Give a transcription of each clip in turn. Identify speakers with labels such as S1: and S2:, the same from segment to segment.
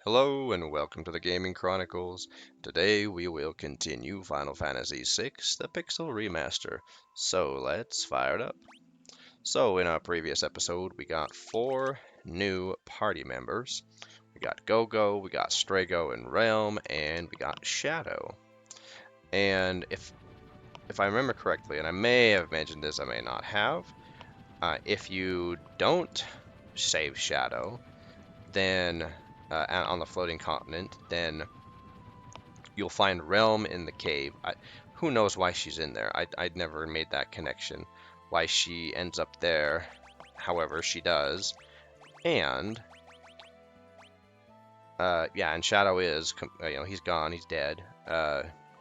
S1: Hello and welcome to the Gaming Chronicles. Today we will continue Final Fantasy VI, the Pixel Remaster. So let's fire it up. So in our previous episode we got 4 new party members. We got Go-Go, we got Strago and Realm, and we got Shadow. And if I remember correctly, and I may have mentioned this, I may not have, if you don't save Shadow, then on the floating continent, then you'll find Realm in the cave. Who knows why she's in there? I'd never made that connection. Why she ends up there, however, she does. And, yeah, and Shadow is, he's gone, he's dead.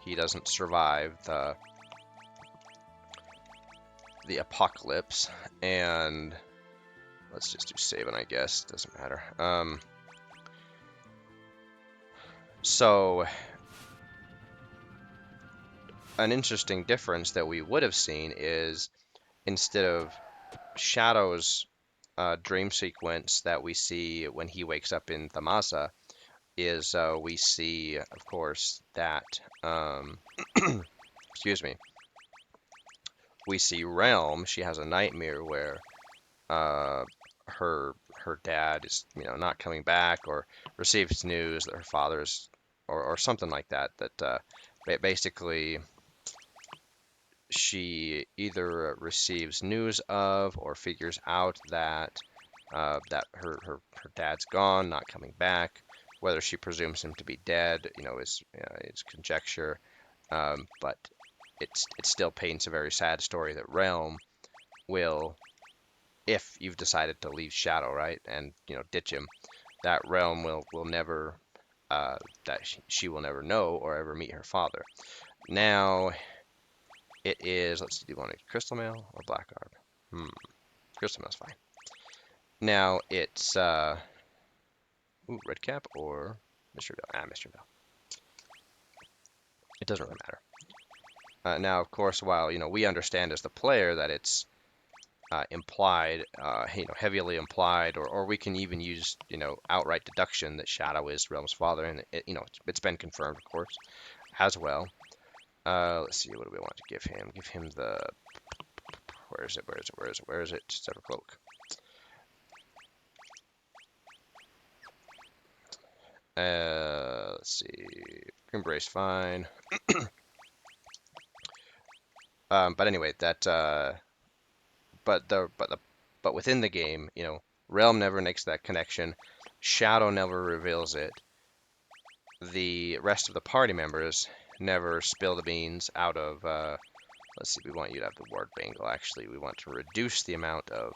S1: He doesn't survive the apocalypse. And let's just do saving, I guess. Doesn't matter. So an interesting difference that we would have seen is instead of Shadow's dream sequence that we see when he wakes up in Thamasa is we see, of course, that excuse me, we see Realm. She has a nightmare where her dad is not coming back, or receives news that her father's or something like that. That basically she either receives news of or figures out that her dad's gone, not coming back. Whether she presumes him to be dead, is conjecture. But it still paints a very sad story that Realm will, if you've decided to leave Shadow, right, and ditch him, that Realm will never, that she will never know or ever meet her father. Now, it is, let's see, do you want a Crystal Mail or Black Arb? Crystal Mail's fine. Now, it's, ooh, Red Cap or Mr. Bell? Mr. Bell. It doesn't really matter. Now, of course, while, we understand as the player that it's implied, heavily implied, or we can even use, outright deduction that Shadow is Realm's father, and it's been confirmed, of course, as well. Let's see, what do we want to give him? Give him the, where is it? Sever Cloak. Let's see, Embrace, fine. But anyway, that, but within the game, Realm never makes that connection. Shadow never reveals it. The rest of the party members never spill the beans out of, let's see, we want you to have the ward bangle, actually. We want to reduce the amount of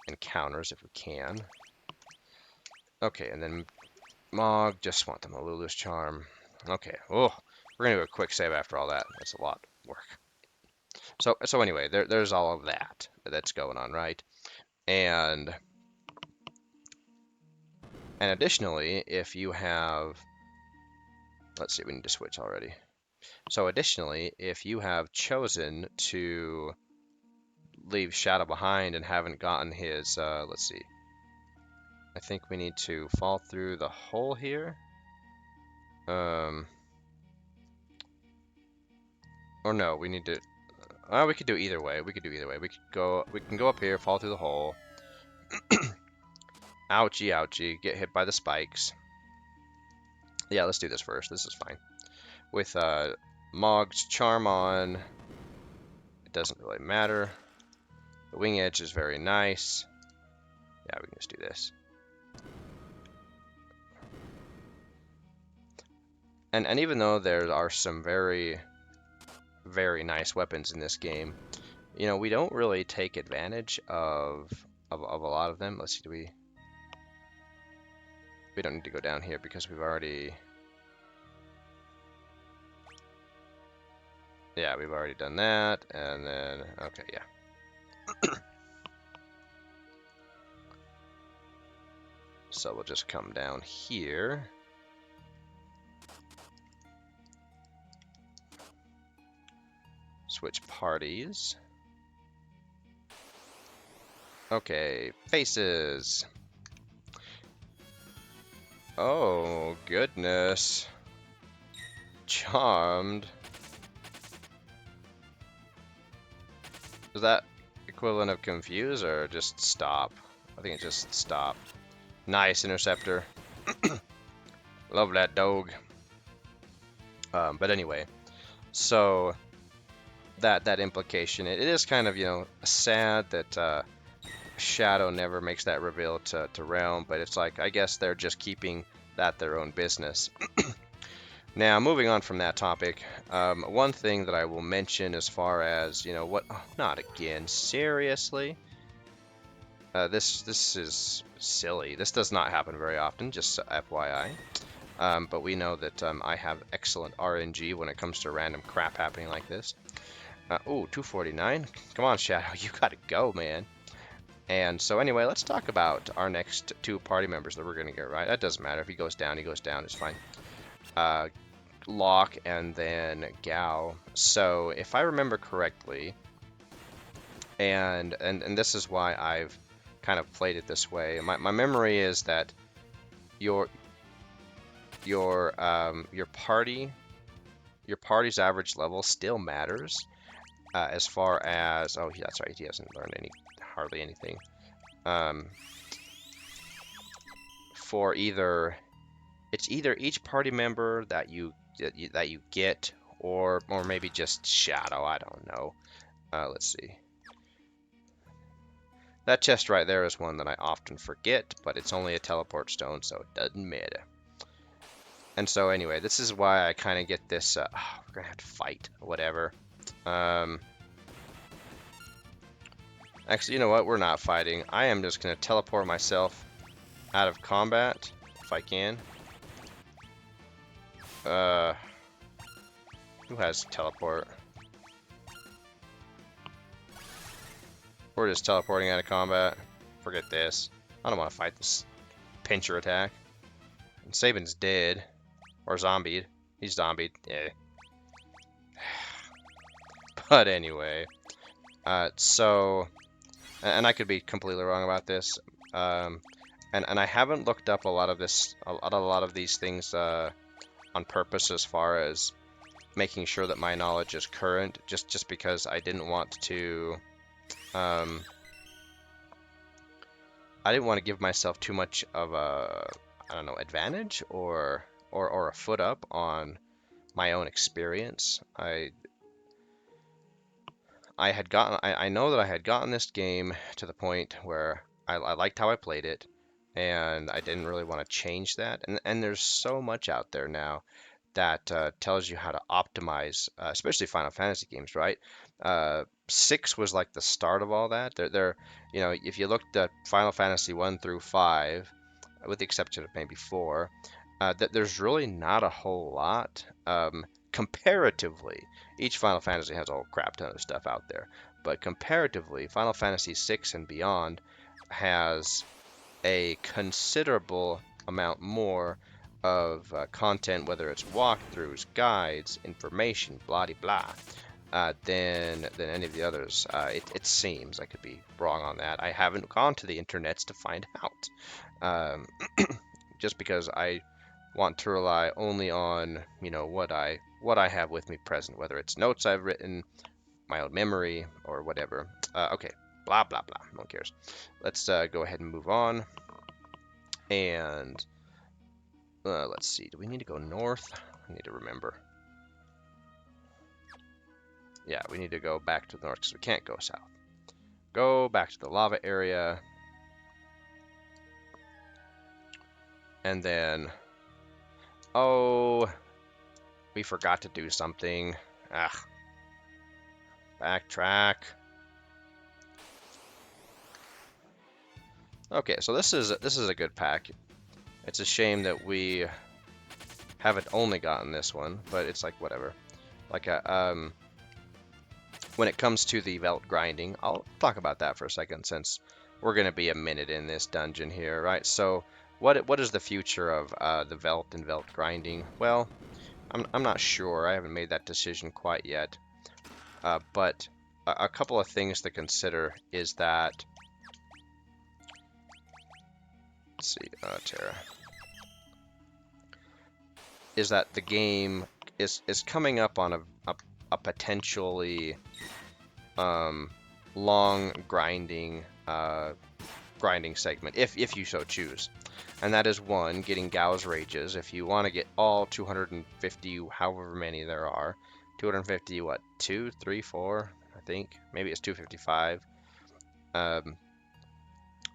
S1: encounters if we can. Okay, and then Mog, just want the Malulu's Charm. Okay, oh, we're gonna do a quick save after all that. That's a lot of work. So anyway, there's all of that's going on, right? And additionally, if you have, let's see, we need to switch already. So additionally, if you have chosen to leave Shadow behind and haven't gotten his, let's see, I think we need to fall through the hole here. Or no, we need to, we could do either way. We can go up here, fall through the hole. Ouchie, ouchie, get hit by the spikes. Yeah, let's do this first. This is fine. With Mog's Charm on, it doesn't really matter. The wing edge is very nice. Yeah, we can just do this. And even though there are some very, very nice weapons in this game, we don't really take advantage of a lot of them. Let's see, we don't need to go down here because we've already, yeah, we've already done that. And then, okay, yeah. So we'll just come down here. Switch parties. Okay, faces. Oh, goodness. Charmed. Is that equivalent of confuse or just stop? I think it just stop. Nice interceptor. Love that dog. But anyway, so that implication, it is kind of, sad that Shadow never makes that reveal to Realm, but it's like, I guess they're just keeping that their own business. Now, moving on from that topic, one thing that I will mention as far as, what, oh, not again, seriously? This is silly. This does not happen very often, just FYI. But we know that I have excellent RNG when it comes to random crap happening like this. Ooh, 249. Come on, Shadow, you gotta go, man. And so anyway, let's talk about our next two party members that we're gonna get, right? That doesn't matter. If he goes down, it's fine. Locke and then Gao. So if I remember correctly, and this is why I've kind of played it this way. My memory is that your party's average level still matters as far as, oh, that's right, he hasn't learned hardly anything. For it's either each party member that you get, or maybe just Shadow. I don't know. Let's see. That chest right there is one that I often forget, but it's only a teleport stone, so it doesn't matter. And so anyway, this is why I kind of get this, we're gonna have to fight, whatever. Actually, you know what? We're not fighting. I am just gonna teleport myself out of combat, if I can. Who has teleport? We're just teleporting out of combat. Forget this. I don't want to fight this pincher attack. And Saban's dead. Or zombied. He's zombied. Yeah. But anyway. So... And I could be completely wrong about this. And I haven't looked up a lot of these things on purpose, as far as making sure that my knowledge is current, just because I didn't want to I didn't want to give myself too much of a, I don't know, advantage or a foot up on my own experience. I know that I had gotten this game to the point where I liked how I played it, and I didn't really want to change that. And there's so much out there now that tells you how to optimize, especially Final Fantasy games, right? 6 was like the start of all that. If you looked at Final Fantasy 1 through 5, with the exception of maybe 4, there's really not a whole lot comparatively. Each Final Fantasy has a whole crap ton of stuff out there, but comparatively, Final Fantasy 6 and beyond has a considerable amount more of content, whether it's walkthroughs, guides, information, blah blah, than any of the others. It seems. I could be wrong on that. I haven't gone to the internets to find out. Just because I want to rely only on what I have with me present, whether it's notes I've written, my own memory, or whatever. Okay, blah blah blah. No one cares. Let's go ahead and move on. And let's see. Do we need to go north? I need to remember. Yeah, we need to go back to the north because we can't go south. Go back to the lava area. And then... Oh, we forgot to do something. Backtrack. Okay, so this is a good pack. It's a shame that we haven't only gotten this one, but it's like whatever. Like when it comes to the Veldt grinding, I'll talk about that for a second, since we're gonna be a minute in this dungeon here, right? So what is the future of the Veldt and Veldt grinding? Well, I'm not sure. I haven't made that decision quite yet. But a couple of things to consider is that, let's see, Terra. is that the game is coming up on a potentially long grinding segment, if you so choose. And that is one, getting Gao's Rages. If you want to get all 250, however many there are, 250, what, 2, 3, 4, I think, maybe it's 255,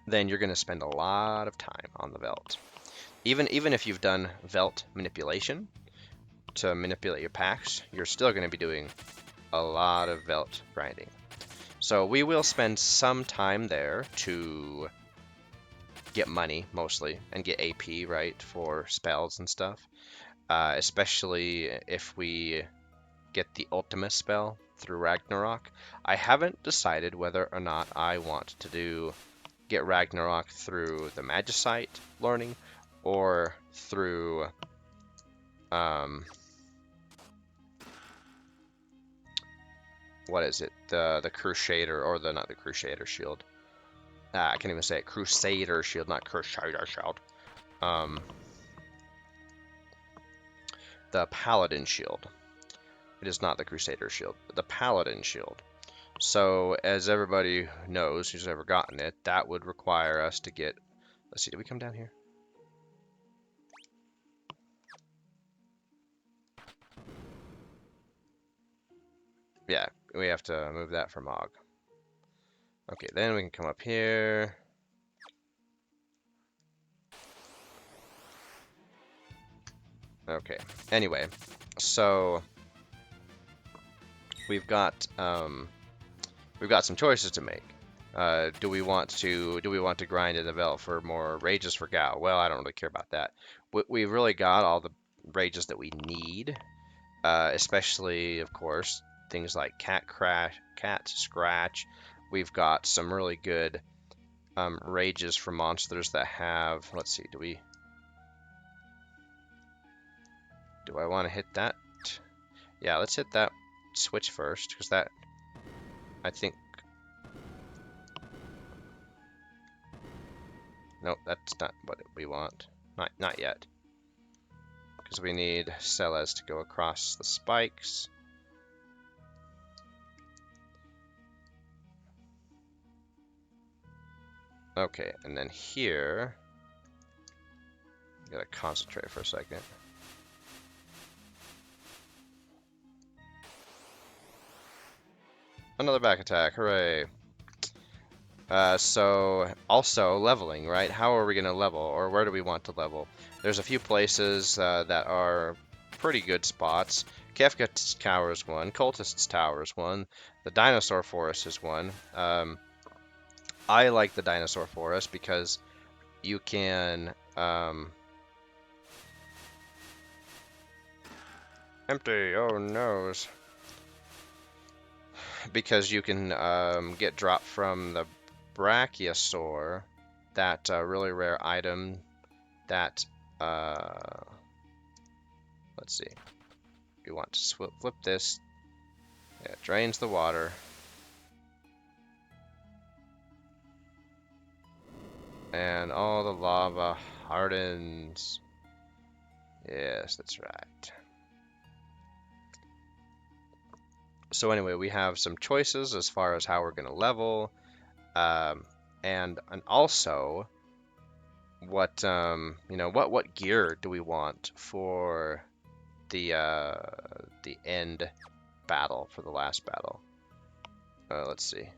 S1: then you're going to spend a lot of time on the Veldt. Even if you've done Veldt manipulation to manipulate your packs, you're still going to be doing a lot of Veldt grinding. So we will spend some time there to get money, mostly, and get AP, right, for spells and stuff. Especially if we get the Ultimate spell through Ragnarok. I haven't decided whether or not I want to get Ragnarok through the Magicite learning or through what is it? The Crusader, or not the Crusader shield. I can't even say it. Crusader shield, not Crusader shield. The Paladin shield. It is not the Crusader shield, but the Paladin shield. So, as everybody knows who's ever gotten it, that would require us to get... Let's see, did we come down here? Yeah, we have to move that for Mog. Okay, then we can come up here. Okay, anyway, so we've got some choices to make. Do we want to grind in the Veldt for more rages for Gao? Well, I don't really care about that. We've really got all the rages that we need, especially, of course, things like Cat Scratch. We've got some really good rages for monsters that have. Let's see, do I want to hit that? Yeah, let's hit that switch first, because that, I think... Nope, that's not what we want. Not yet. Because we need Celes to go across the spikes. Okay, and then here... Gotta concentrate for a second. Another back attack, hooray! So, also leveling, right? How are we going to level, or where do we want to level? There's a few places that are pretty good spots. Kefka's Tower is one, Cultist's Tower is one, the Dinosaur Forest is one. I like the Dinosaur Forest because you can... Empty, oh noes. Because you can get dropped from the Brachiosaur, that really rare item that, let's see, we want to flip this, yeah, it drains the water, and all the lava hardens, yes, that's right. So anyway, we have some choices as far as how we're going to level, and also what what gear do we want for the end battle, for the last battle. Let's see.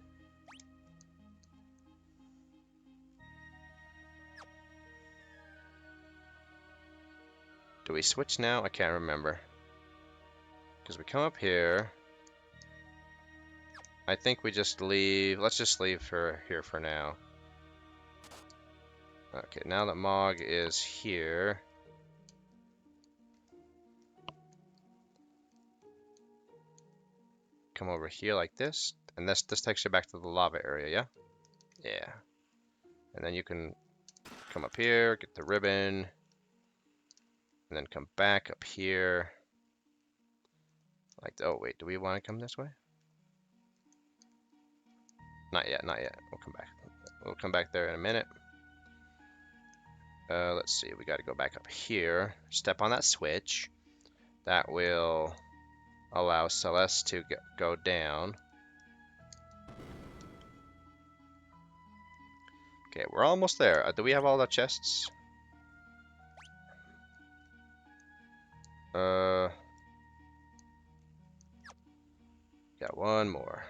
S1: Do we switch now? I can't remember. Because we come up here. I think we just leave. Let's just leave here for now. Okay, now that Mog is here. Come over here like this. And this takes you back to the lava area, yeah? Yeah. And then you can come up here, get the ribbon. And then come back up here. Like, oh wait, do we want to come this way? Not yet, not yet. We'll come back. We'll come back there in a minute. Let's see, we got to go back up here. Step on that switch. That will allow Celeste to go down. Okay, we're almost there. Do we have all the chests? Got one more.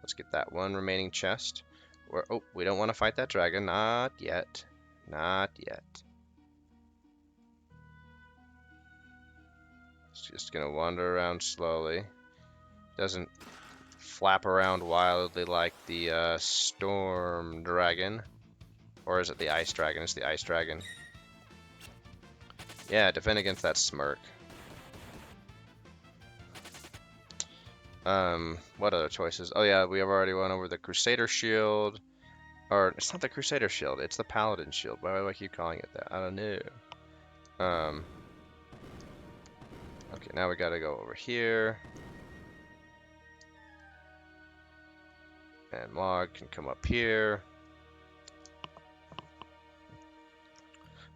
S1: Let's get that one remaining chest. Oh, we don't want to fight that dragon. Not yet. Not yet. It's just gonna wander around slowly. Doesn't flap around wildly like the storm dragon. Or is it the ice dragon? It's the ice dragon. Yeah, defend against that smirk. What other choices? Oh yeah, we have already went over the Crusader Shield. Or, it's not the Crusader Shield, it's the Paladin Shield. Why do I keep calling it that? I don't know. Okay, now we gotta go over here. And Mog can come up here.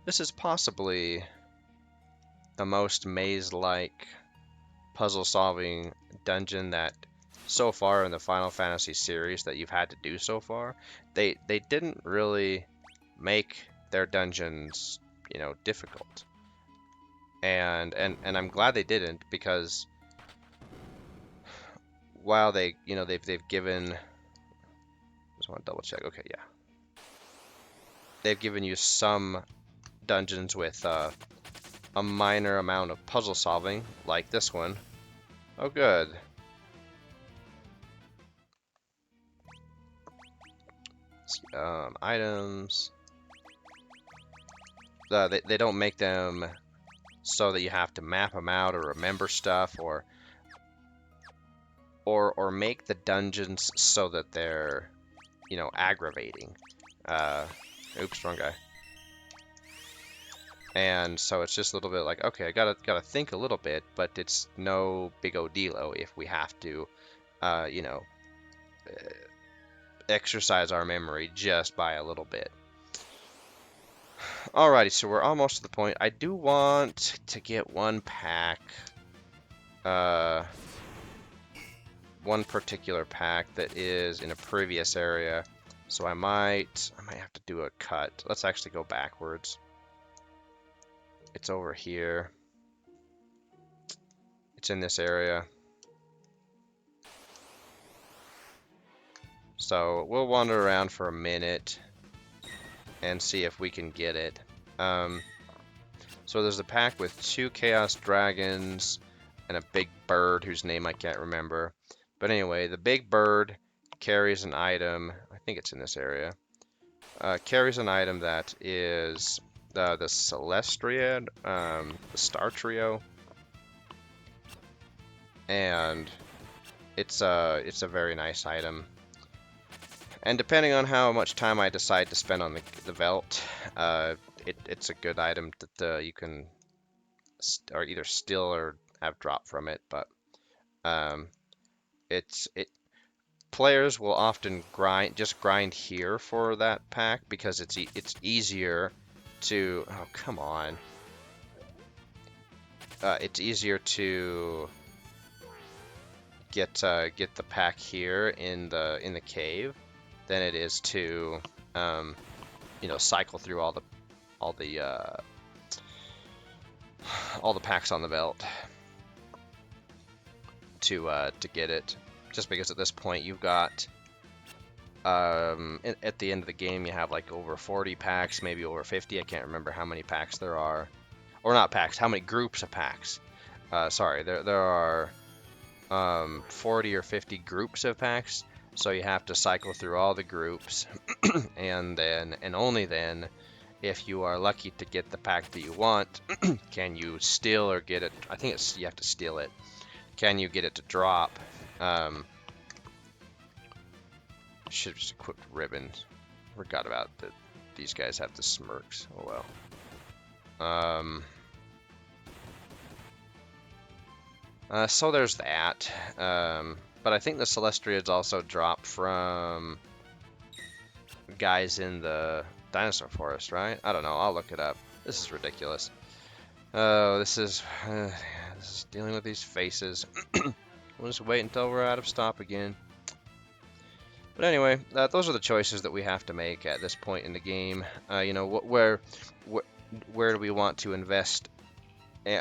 S1: This is possibly the most maze-like puzzle-solving dungeon that so far in the Final Fantasy series that you've had to do so far. They didn't really make their dungeons, you know, difficult. And I'm glad they didn't, because while they, you know, they've given, just want to double check. Okay, yeah. They've given you some dungeons with a minor amount of puzzle solving, like this one. Oh, good. Items. They don't make them so that you have to map them out or remember stuff, or make the dungeons so that they're, you know, aggravating. Oops, wrong guy. And so it's just a little bit like, okay, I gotta think a little bit, but it's no big dealo if we have to, you know, exercise our memory just by a little bit. Alrighty, so we're almost to the point. I do want to get one pack, one particular pack that is in a previous area, so I might have to do a cut. Let's actually go backwards. It's over here. It's in this area. So we'll wander around for a minute and see if we can get it. So there's a pack with 2 Chaos Dragons and a big bird whose name I can't remember. But anyway, the big bird carries an item, I think it's in this area, carries an item that is the Celestria, the Star Trio. And it's a very nice item. And depending on how much time I decide to spend on the Veldt, it's a good item that you can or either steal or have drop from it. But players will often grind here for that pack because it's easier to, oh come on, it's easier to get the pack here in the cave than it is to you know, cycle through all the packs on the Veldt to get it. Just because at this point you've got at the end of the game you have like over 40 packs, maybe over 50. I can't remember how many packs there are, or not packs, how many groups of packs. Sorry, there are 40 or 50 groups of packs. So you have to cycle through all the groups, and only then, if you are lucky to get the pack that you want, can you steal or get it. I think you have to steal it. Can you get it to drop? Should have just equipped ribbons. Forgot about that. These guys have the smirks. Oh well. So there's that. But I think the Celestriads also drop from guys in the dinosaur forest, right? I don't know. I'll look it up. This is ridiculous. Oh, this is Just dealing with these faces. We'll just wait until we're out of stop again. But anyway, those are the choices that we have to make at this point in the game. You know, where do we want to invest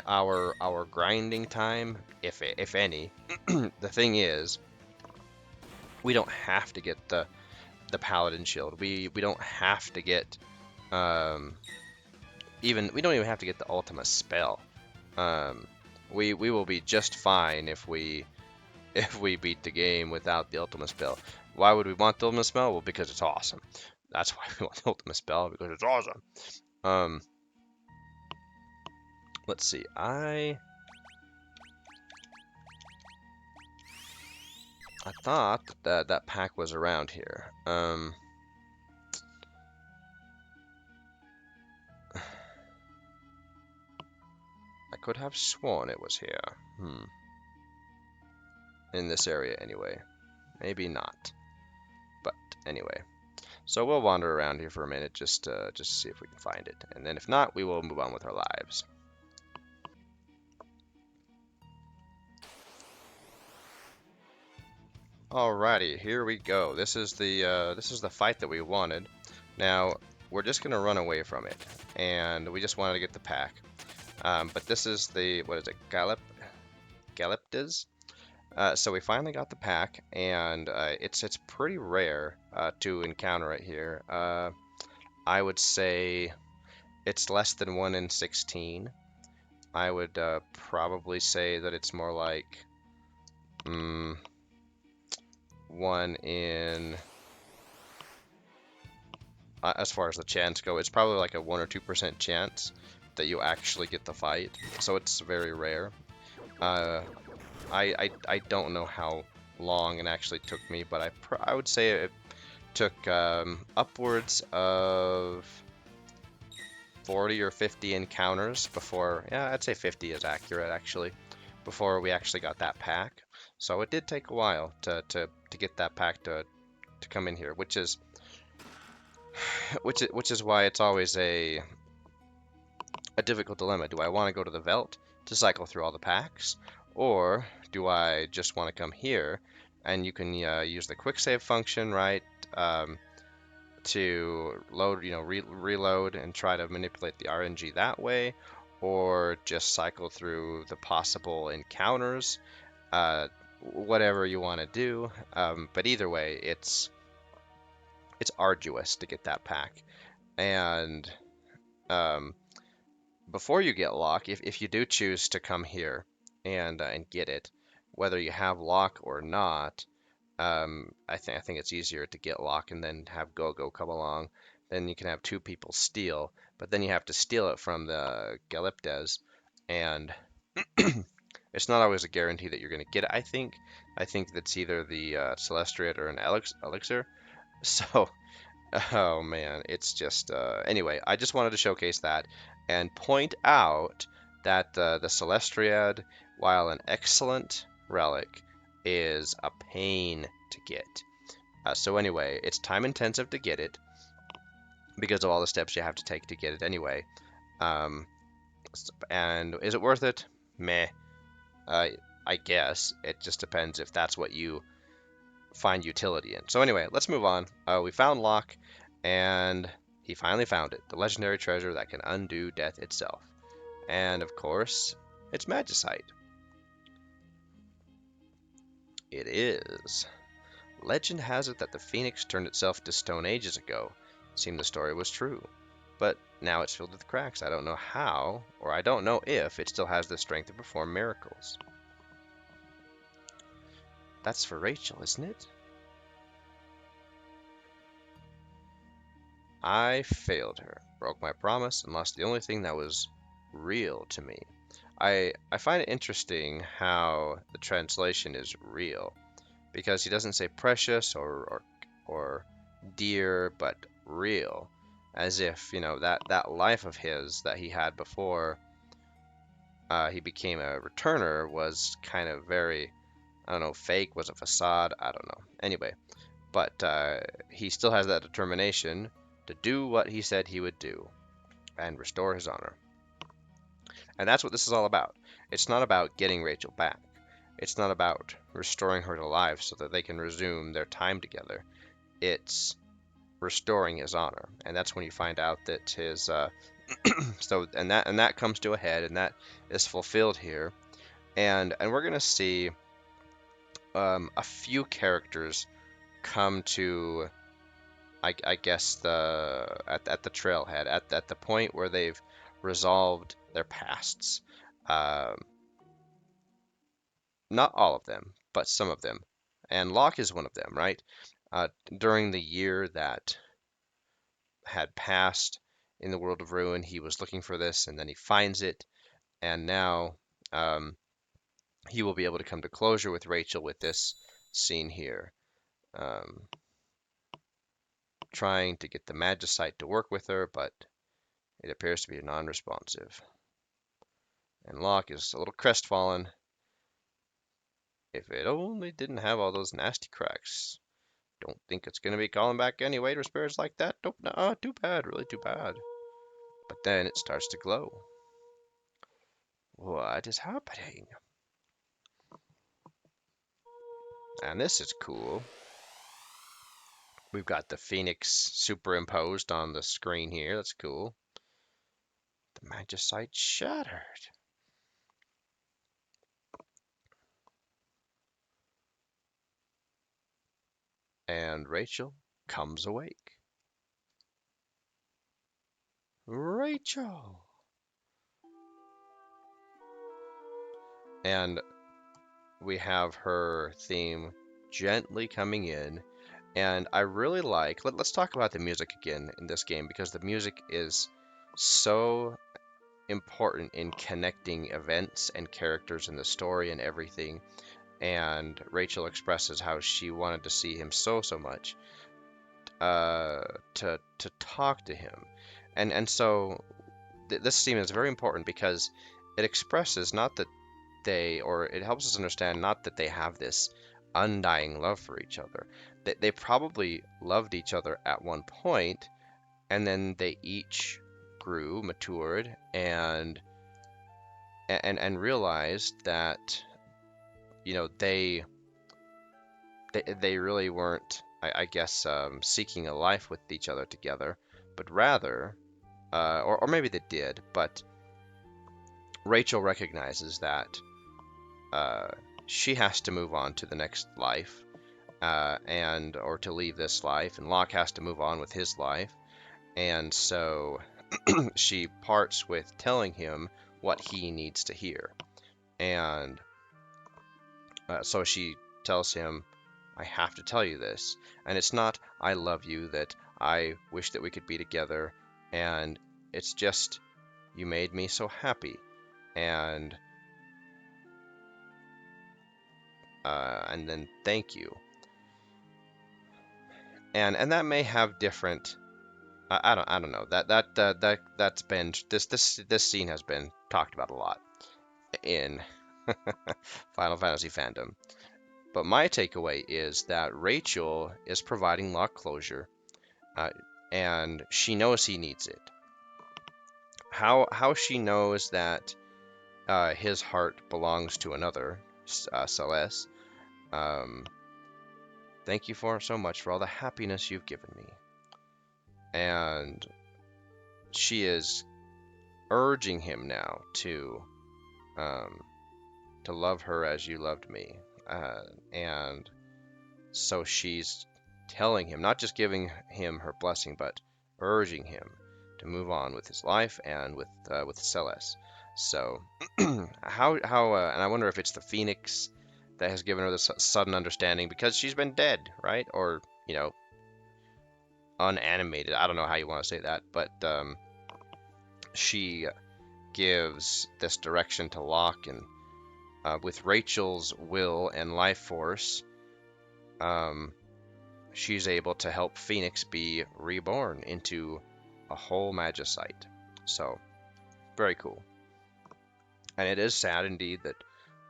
S1: our grinding time, if any? The thing is, we don't have to get the paladin shield. We don't have to get we don't even have to get the ultimate spell. We will be just fine if we beat the game without the ultimate spell. Why would we want the ultimate spell? Well, because it's awesome. That's why we want the ultimate spell, because it's awesome. Let's see. I thought that pack was around here. I could have sworn it was here. In this area anyway. Maybe not. But anyway. So we'll wander around here for a minute just to see if we can find it. And then if not, we will move on with our lives. Alrighty, here we go. This is the fight that we wanted. Now, we're just gonna run away from it. And we just wanted to get the pack. But this is the, what is it, Galiptiz? So we finally got the pack, and it's pretty rare to encounter it here. I would say it's less than 1 in 16. I would probably say that it's more like 1 in... as far as the chance go, it's probably like a 1 or 2% chance that you actually get the fight. So it's very rare. I don't know how long it actually took me, but I would say it took upwards of 40 or 50 encounters before, yeah, I'd say 50 is accurate actually, before we actually got that pack. So it did take a while to get that pack to come in here, which is why it's always a difficult dilemma. Do I want to go to the Veldt to cycle through all the packs, or do I just want to come here and you can use the quick save function, right, to load, reload and try to manipulate the RNG that way, or just cycle through the possible encounters, whatever you want to do. But either way, it's arduous to get that pack. And before you get lock, if you do choose to come here and get it, whether you have lock or not, I think it's easier to get lock and then have Go-Go come along. Then you can have 2 people steal, but then you have to steal it from the Galiptes, and it's not always a guarantee that you're going to get it. I think that's either the Celestiate or an elixir. So, oh man, it's just anyway. I just wanted to showcase that and point out that the Celestiad, while an excellent relic, is a pain to get. So anyway, it's time intensive to get it because of all the steps you have to take to get it anyway. And is it worth it? Meh. I guess. It just depends if that's what you find utility in. So anyway, let's move on. We found Locke, and he finally found it. The legendary treasure that can undo death itself. And of course, it's Magicite. It is. Legend has it that the Phoenix turned itself to stone ages ago. It seemed the story was true. But now it's filled with cracks. I don't know how, or I don't know if it still has the strength to perform miracles. That's for Rachel, isn't it? I failed her, broke my promise, and lost the only thing that was real to me. I find it interesting how the translation is real, because he doesn't say precious or dear, but real, as if, that life of his that he had before he became a returner was kind of very, I don't know, fake, was a facade, I don't know. Anyway, but he still has that determination to do what he said he would do and restore his honor. And that's what this is all about. It's not about getting Rachel back. It's not about restoring her to life so that they can resume their time together. It's restoring his honor, and that's when you find out that his and that comes to a head, and that is fulfilled here, and we're gonna see a few characters come to I guess at the trailhead at the point where they've resolved their pasts. Um, Not all of them, but some of them, and Locke is one of them, right? During the year that had passed in the world of Ruin, he was looking for this, and then he finds it, and now um, he will be able to come to closure with Rachel with this scene here. Um, Trying to get the Magicite to work with her, but it appears to be non-responsive. And Locke is a little crestfallen. If it only didn't have all those nasty cracks. Don't think it's gonna be calling back any waiter spirits like that. Nope, nah, too bad, really too bad. But then it starts to glow. What is happening? And this is cool. We've got the Phoenix superimposed on the screen here. That's cool. The Magicite shattered. And Rachel comes awake. Rachel! And we have her theme gently coming in. And I really like, let's talk about the music again in this game, because the music is so important in connecting events and characters in the story and everything. And Rachel expresses how she wanted to see him so much, to talk to him, and so this theme is very important because it expresses not that or it helps us understand not that they have this undying love for each other. They probably loved each other at one point, and then they each grew, matured, and realized that they really weren't, I guess, seeking a life with each other together, but rather, or maybe they did, but Rachel recognizes that uh, she has to move on to the next life, and or to leave this life, and Locke has to move on with his life, and so she parts with telling him what he needs to hear, and so she tells him, I have to tell you this. And it's not, I love you, that I wish that we could be together. And it's just, you made me so happy. And then thank you. And that may have different. I don't know. That's been this scene has been talked about a lot in Final Fantasy fandom. But my takeaway is that Rachel is providing Locke closure, uh, and she knows he needs it. How she knows that his heart belongs to another, Celeste. Um, Thank you for so much for all the happiness you've given me. And she is urging him now um, to love her as you loved me, and so she's telling him, not just giving him her blessing, but urging him to move on with his life and with Celeste. So and I wonder if it's the Phoenix that has given her this sudden understanding because she's been dead, right? Or unanimated. I don't know how you want to say that, but she gives this direction to Locke, and with Rachel's will and life force, she's able to help Phoenix be reborn into a whole Magicite. So, very cool. And it is sad indeed that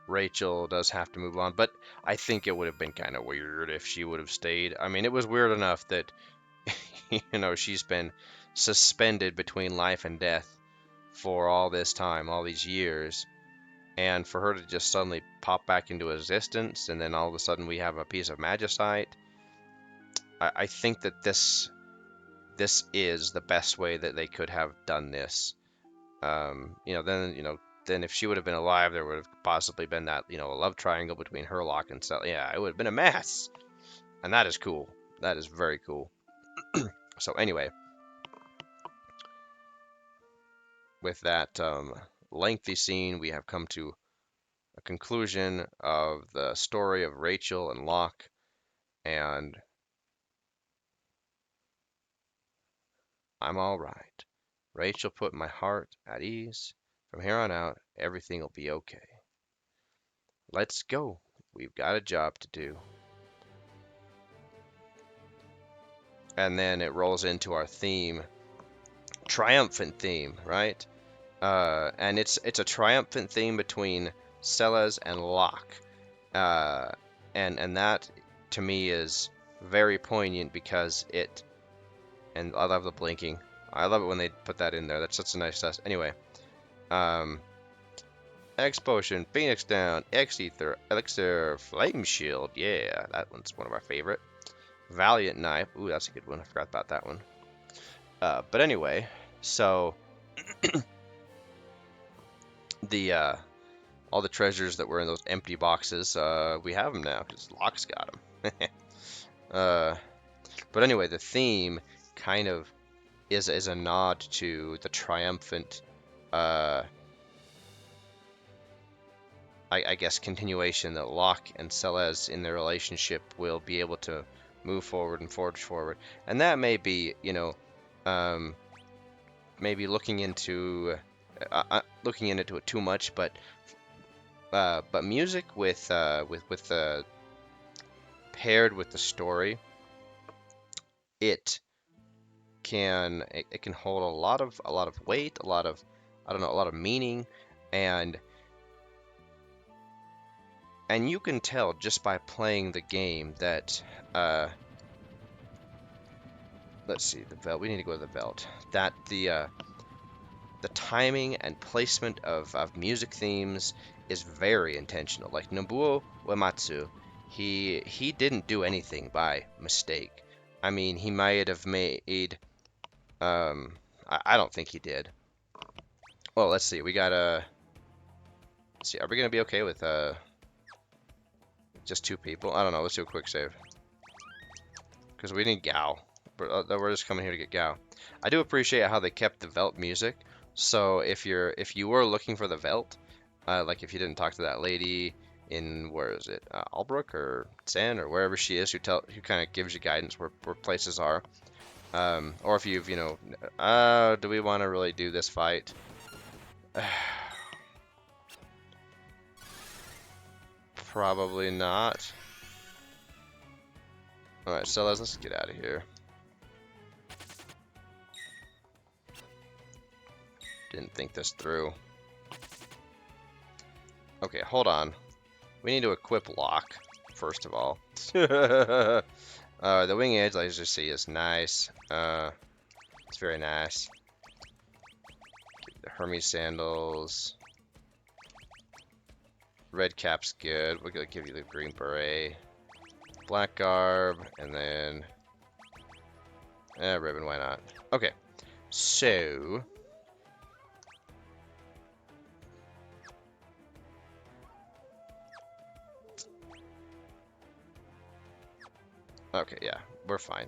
S1: Rachel does have to move on, but I think it would have been kind of weird if she would have stayed. I mean, it was weird enough that, she's been suspended between life and death for all this time, all these years, and for her to just suddenly pop back into existence, and then all of a sudden we have a piece of magicite. I think that this is the best way that they could have done this. Then if she would have been alive, there would have possibly been that, a love triangle between Herlock and Sel. Yeah, it would have been a mess. And that is cool. That is very cool. So anyway, with that lengthy scene, we have come to a conclusion of the story of Rachel and Locke, and I'm all right. Rachel put my heart at ease. From here on out, everything will be okay. Let's go. We've got a job to do. And then it rolls into our theme, triumphant theme, right? And it's a triumphant theme between Celes and Locke, and that to me is very poignant because it. And I love the blinking. I love it when they put that in there. That's such a nice test. Anyway, X Potion, Phoenix Down, X Ether, Elixir, Flame Shield. Yeah, that one's one of our favorite. Valiant Knife. Ooh, that's a good one. I forgot about that one. But anyway, so the all the treasures that were in those empty boxes, we have them now because Locke's got them. But anyway, the theme kind of is a nod to the triumphant, I guess, continuation that Locke and Celes in their relationship will be able to move forward and forge forward. And that may be, maybe looking into it too much, but music with paired with the story, it can hold a lot of weight, a lot of meaning, and you can tell just by playing the game that let's see, the Veldt. We need to go to the Veldt. That the timing and placement of music themes is very intentional. Like Nobuo Uematsu, he didn't do anything by mistake. I mean, he might have made. I don't think he did. Well, let's see. We gotta see. Are we gonna be okay with just 2 people? I don't know. Let's do a quick save because we need Gao. We're just coming here to get Gao. I do appreciate how they kept the Veldt music. So if you were looking for the Veldt, like if you didn't talk to that lady in, where is it, Albrook or Sen or wherever she is, who kind of gives you guidance where places are, or if you've do we want to really do this fight? Probably not. All right, so let's get out of here. Didn't think this through. Okay, hold on. We need to equip Locke, first of all. The Wing Edge, as you see, is nice. It's very nice. The Hermes Sandals. Red Cap's good. We're going to give you the Green Beret. Black Garb, and then... Ribbon, why not? Okay, so... Okay, yeah, we're fine.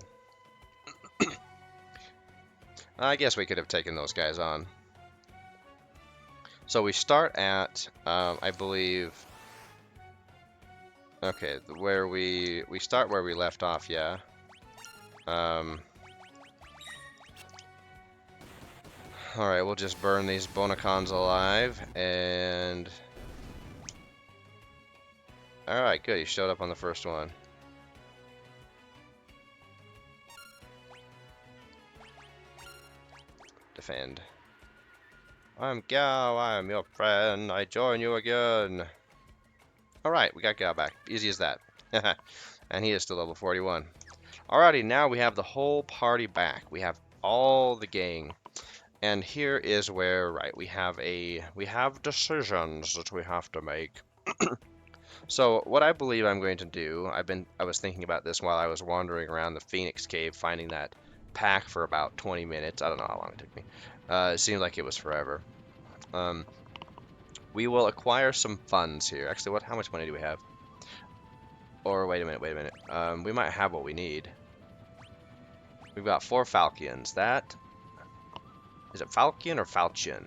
S1: I guess we could have taken those guys on. So we start at, I believe... Okay, where we start where we left off, yeah. Alright, we'll just burn these Bonacons alive, and... Alright, good, he showed up on the first one. Defend. I'm Gao, I'm your friend, I join you again. Alright, we got Gao back. Easy as that. And he is still level 41. Alrighty, now we have the whole party back. We have all the gang. And here is where, right, we have decisions that we have to make. So what I believe I'm going to do, I was thinking about this while I was wandering around the Phoenix Cave, finding that pack for about 20 minutes. I don't know how long it took me. It seemed like it was forever. We will acquire some funds here. Actually, how much money do we have? Or wait a minute. We might have what we need. We've got 4 falcons. That is it, falcon or falchion?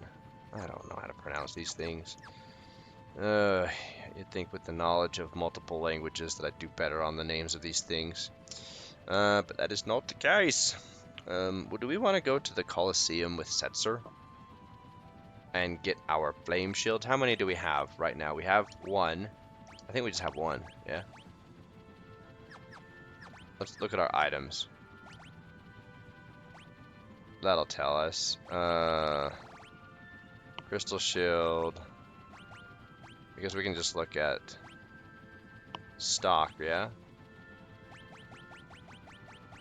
S1: I don't know how to pronounce these things. You'd think with the knowledge of multiple languages that I'd do better on the names of these things. But that is not the case. Well, do we want to go to the Colosseum with Setzer and get our flame shields? How many do we have right now? We have 1. I think we just have 1, yeah. Let's look at our items. That'll tell us. Crystal shield. Because we can just look at stock, yeah?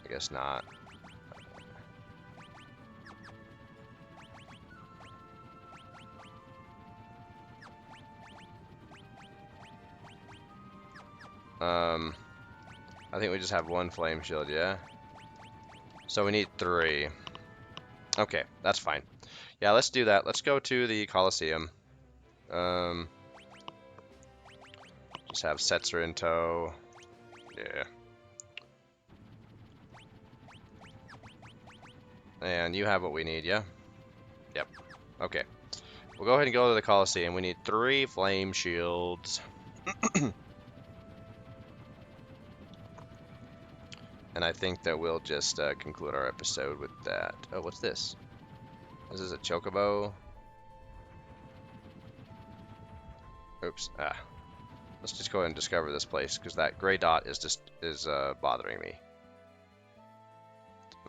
S1: I guess not. I think we just have 1 flame shield, yeah? So we need 3. Okay, that's fine. Yeah, let's do that. Let's go to the Colosseum. Just have Setzer in tow. Yeah. And you have what we need, yeah? Yep. Okay. We'll go ahead and go to the Colosseum. We need 3 flame shields. And I think that we'll just conclude our episode with that. Oh, what's this? This is a chocobo. Oops. Let's just go ahead and discover this place, because that gray dot is bothering me.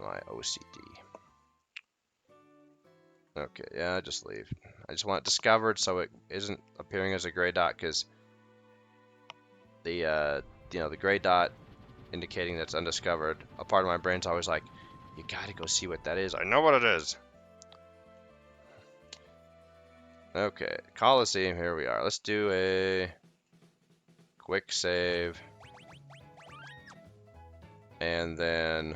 S1: My OCD. Okay, yeah, just leave. I just want it discovered so it isn't appearing as a gray dot, because the the gray dot indicating that's undiscovered, a part of my brain's always like, you gotta go see what that is. I know what it is. Okay, Colosseum, here we are. Let's do a quick save. And then,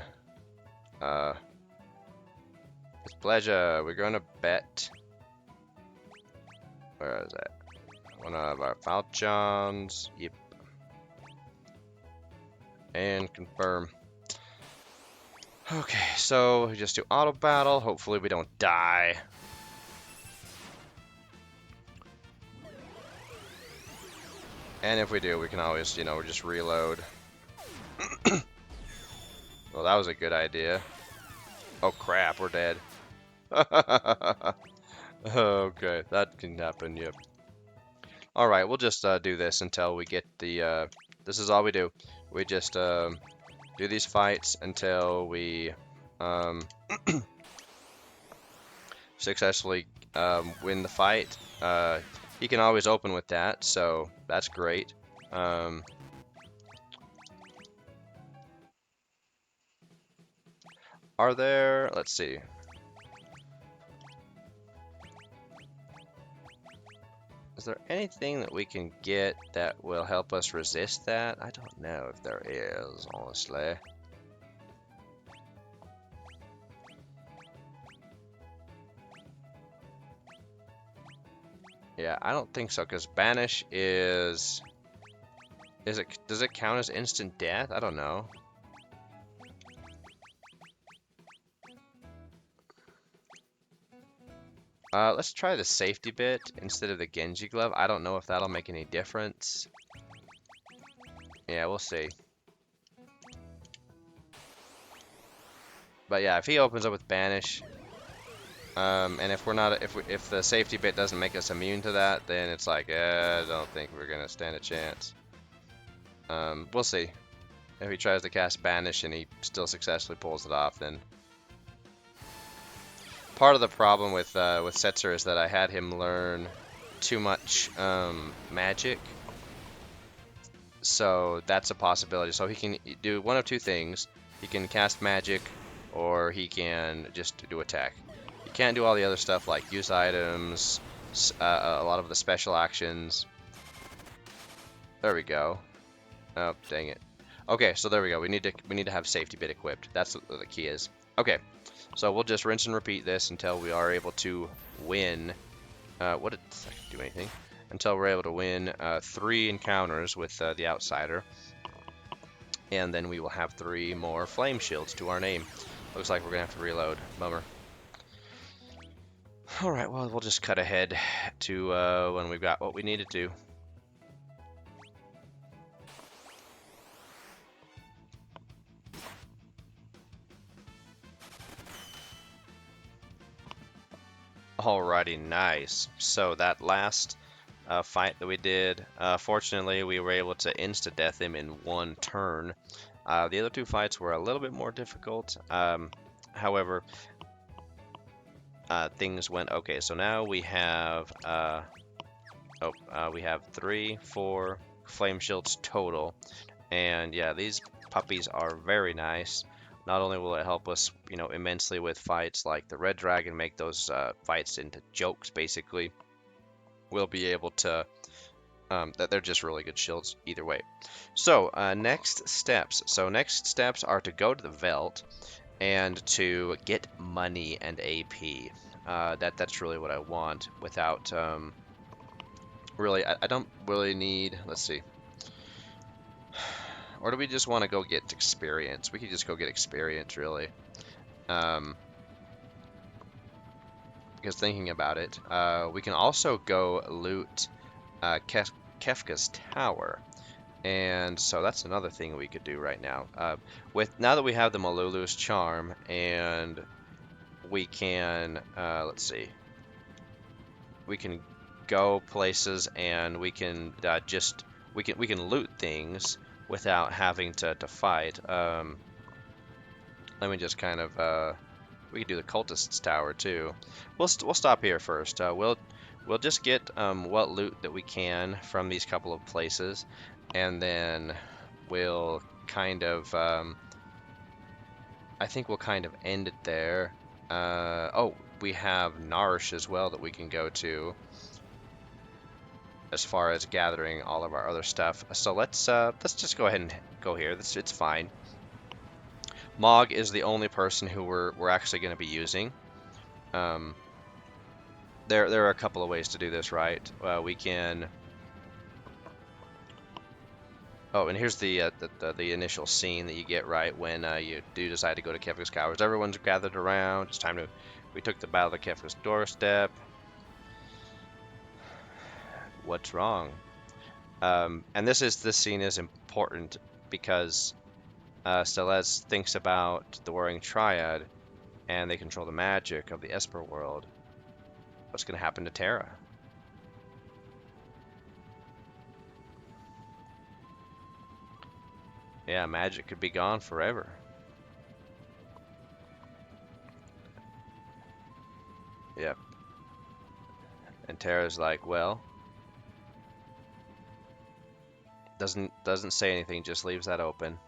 S1: it's pleasure. We're gonna bet. Where is that? One of our falchions. Yep. And confirm. Okay, so we just do auto battle. Hopefully we don't die. And if we do, we can always, just reload. Well, that was a good idea. Oh crap, we're dead. Okay, that can happen, yep. Alright, we'll just do this until we get the, this is all we do. We just do these fights until we successfully win the fight. You can always open with that, so that's great. Are there, let's see. Is there anything that we can get that will help us resist that? I don't know if there is, honestly. Yeah, I don't think so, because Banish does it count as instant death? I don't know. Let's try the safety bit instead of the Genji glove. I don't know if that'll make any difference. Yeah, we'll see. But yeah, if he opens up with Banish, and if the safety bit doesn't make us immune to that, then it's like, I don't think we're gonna stand a chance. We'll see. If he tries to cast Banish and he still successfully pulls it off, then part of the problem with Setzer is that I had him learn too much magic. So that's a possibility. So he can do one of 2 things. He can cast magic, or he can just do attack. can't do all the other stuff like use items, a lot of the special actions. There we go. Oh, dang it. Okay, so there we go. We need to have safety bit equipped. That's what the key is. Okay, so we'll just rinse and repeat this until we are able to win. What did I do anything? Until we're able to win 3 encounters with the outsider, and then we will have 3 more flame shields to our name. Looks like we're gonna have to reload. Bummer. All right, well we'll just cut ahead to when we've got what we need to do. Alrighty, nice. So that last fight that we did, fortunately we were able to insta-death him in 1 turn. The other 2 fights were a little bit more difficult. However, things went okay. So now we have we have 3, 4 flame shields total, and yeah, these puppies are very nice. Not only will it help us, immensely with fights like the Red Dragon, make those fights into jokes, basically. We'll be able to, that they're just really good shields either way. So, next steps. So next steps are to go to the Veldt and to get money and AP. That's really what I want without, really, I don't really need, let's see. Or do we just want to go get experience? We could just go get experience, really. Because thinking about it, we can also go loot Kefka's tower. And so that's another thing we could do right now. Now that we have the Malulu's charm, and we can, let's see. We can go places, and we can we can loot things without having to fight. Let me just kind of, we can do the cultist's tower too. We'll stop here first. We'll just get what loot that we can from these couple of places, and then we'll kind of, I think we'll kind of end it there. Oh, we have Narish as well that we can go to, as far as gathering all of our other stuff. So let's just go ahead and go here. It's fine. Mog is the only person who we're actually going to be using. There are a couple of ways to do this, right? We can. Oh, and here's the initial scene that you get right when you do decide to go to Kefka's Towers. Everyone's gathered around. It's time to. We took the battle of Kefka's doorstep. What's wrong? And this scene is important because Stelez thinks about the Warring Triad, and they control the magic of the Esper world. What's going to happen to Terra? Yeah, magic could be gone forever. Yep. And Terra's like, well, doesn't say anything, just leaves that open.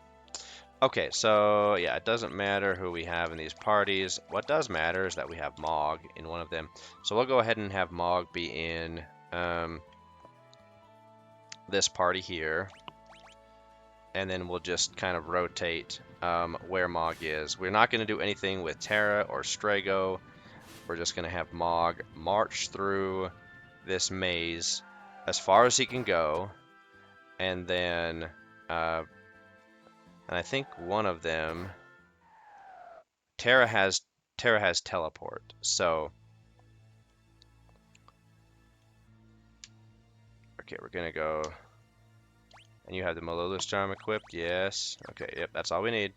S1: Okay, so yeah, it doesn't matter who we have in these parties. What does matter is that we have Mog in one of them. So we'll go ahead and have Mog be in this party here. And then we'll just kind of rotate where Mog is. We're not going to do anything with Terra or Strago. We're just going to have Mog march through this maze as far as he can go. And then, and I think one of them, Terra has teleport. So, okay, we're going to go. And you have the Malulu's charm equipped, yes. Okay, yep, that's all we need.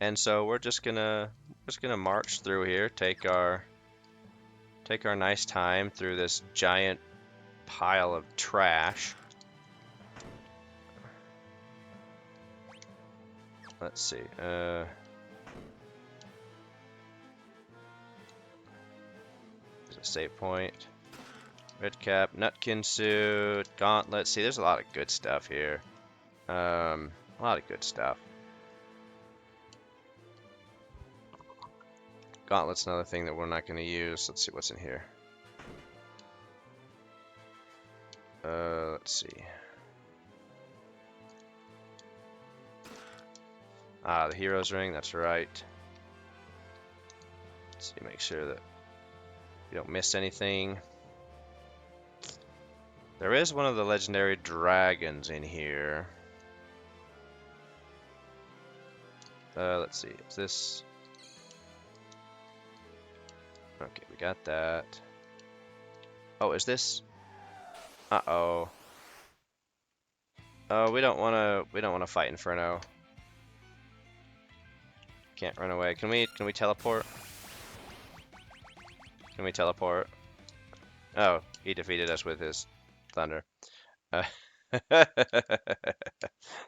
S1: And so we're just gonna march through here, take our nice time through this giant pile of trash. Let's see. There's a save point. Red cap, Nutkin suit, gauntlet. See, there's a lot of good stuff here. A lot of good stuff. Gauntlet's another thing that we're not going to use. Let's see what's in here. Let's see. Ah, the Hero's Ring, that's right. Let's see, make sure that you don't miss anything. There is one of the legendary dragons in here. Let's see, is this... Okay, we got that. Oh, is this... Uh-oh. Oh, we don't wanna fight Inferno. Can't run away. Can we teleport? Can we teleport? Oh, he defeated us with his thunder.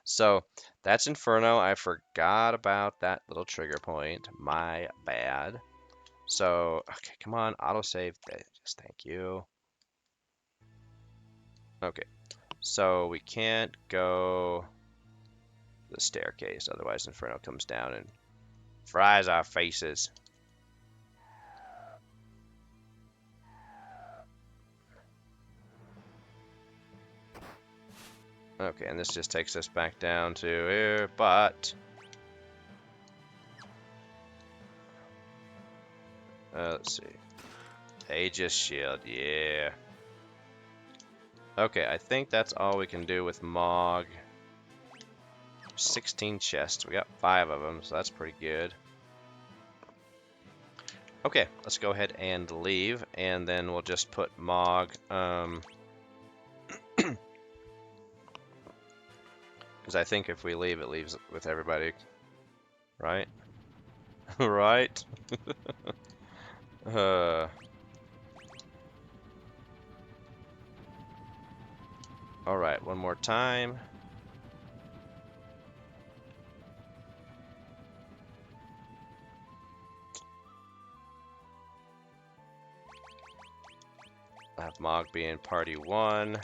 S1: So, that's Inferno. I forgot about that little trigger point. My bad. So, okay, come on, autosave. Just thank you. Okay, so we can't go the staircase, otherwise Inferno comes down and fries our faces. Okay, and this just takes us back down to here, but... let's see. Aegis Shield, yeah. Okay, I think that's all we can do with Mog. 16 chests. We got 5 of them, so that's pretty good. Okay, let's go ahead and leave, and then we'll just put Mog. Because I think if we leave, it leaves with everybody. Right? Right? Alright, one more time. I'll have Mog be in party 1.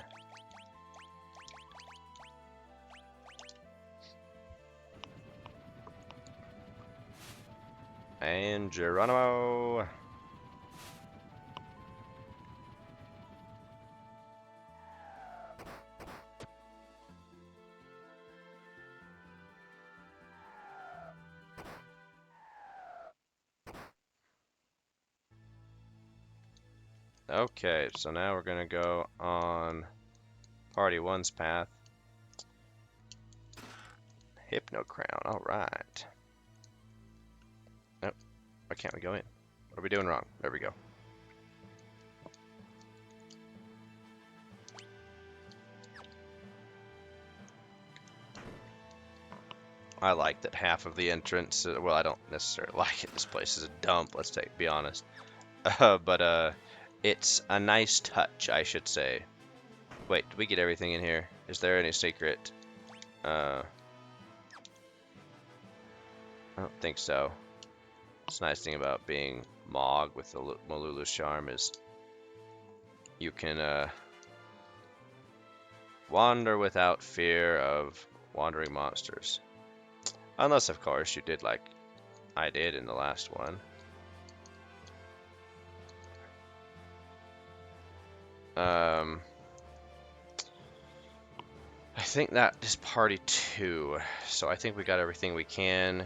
S1: And Geronimo. Okay, so now we're gonna go on party 1's path. Hypno Crown, alright. Nope, why can't we go in? What are we doing wrong? There we go. I like that half of the entrance, well, I don't necessarily like it. This place is a dump, let's be honest. But it's a nice touch, I should say. Wait, did we get everything in here? Is there any secret? I don't think so. It's a nice thing about being Mog with the Malulu's charm is you can wander without fear of wandering monsters. Unless, of course, you did like I did in the last one. I think that is party 2, so I think we got everything we can.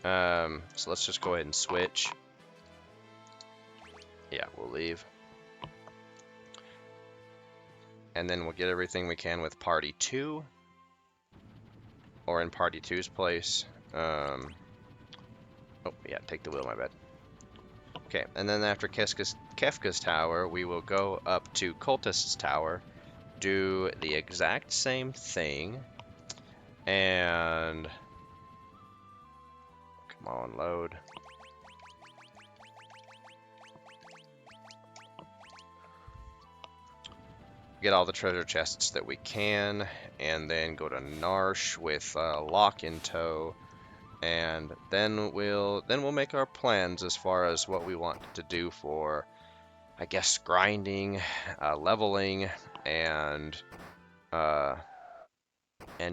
S1: So let's just go ahead and switch. Yeah, we'll leave. And then we'll get everything we can with party 2. Or in party 2's place. Oh, yeah, take the wheel, my bad. Okay, and then after Kefka's Tower, we will go up to Cultist's Tower, do the exact same thing, and... Come on, load. Get all the treasure chests that we can, and then go to Narsh with Locke in tow, and then we'll make our plans as far as what we want to do for, I guess, grinding, leveling, and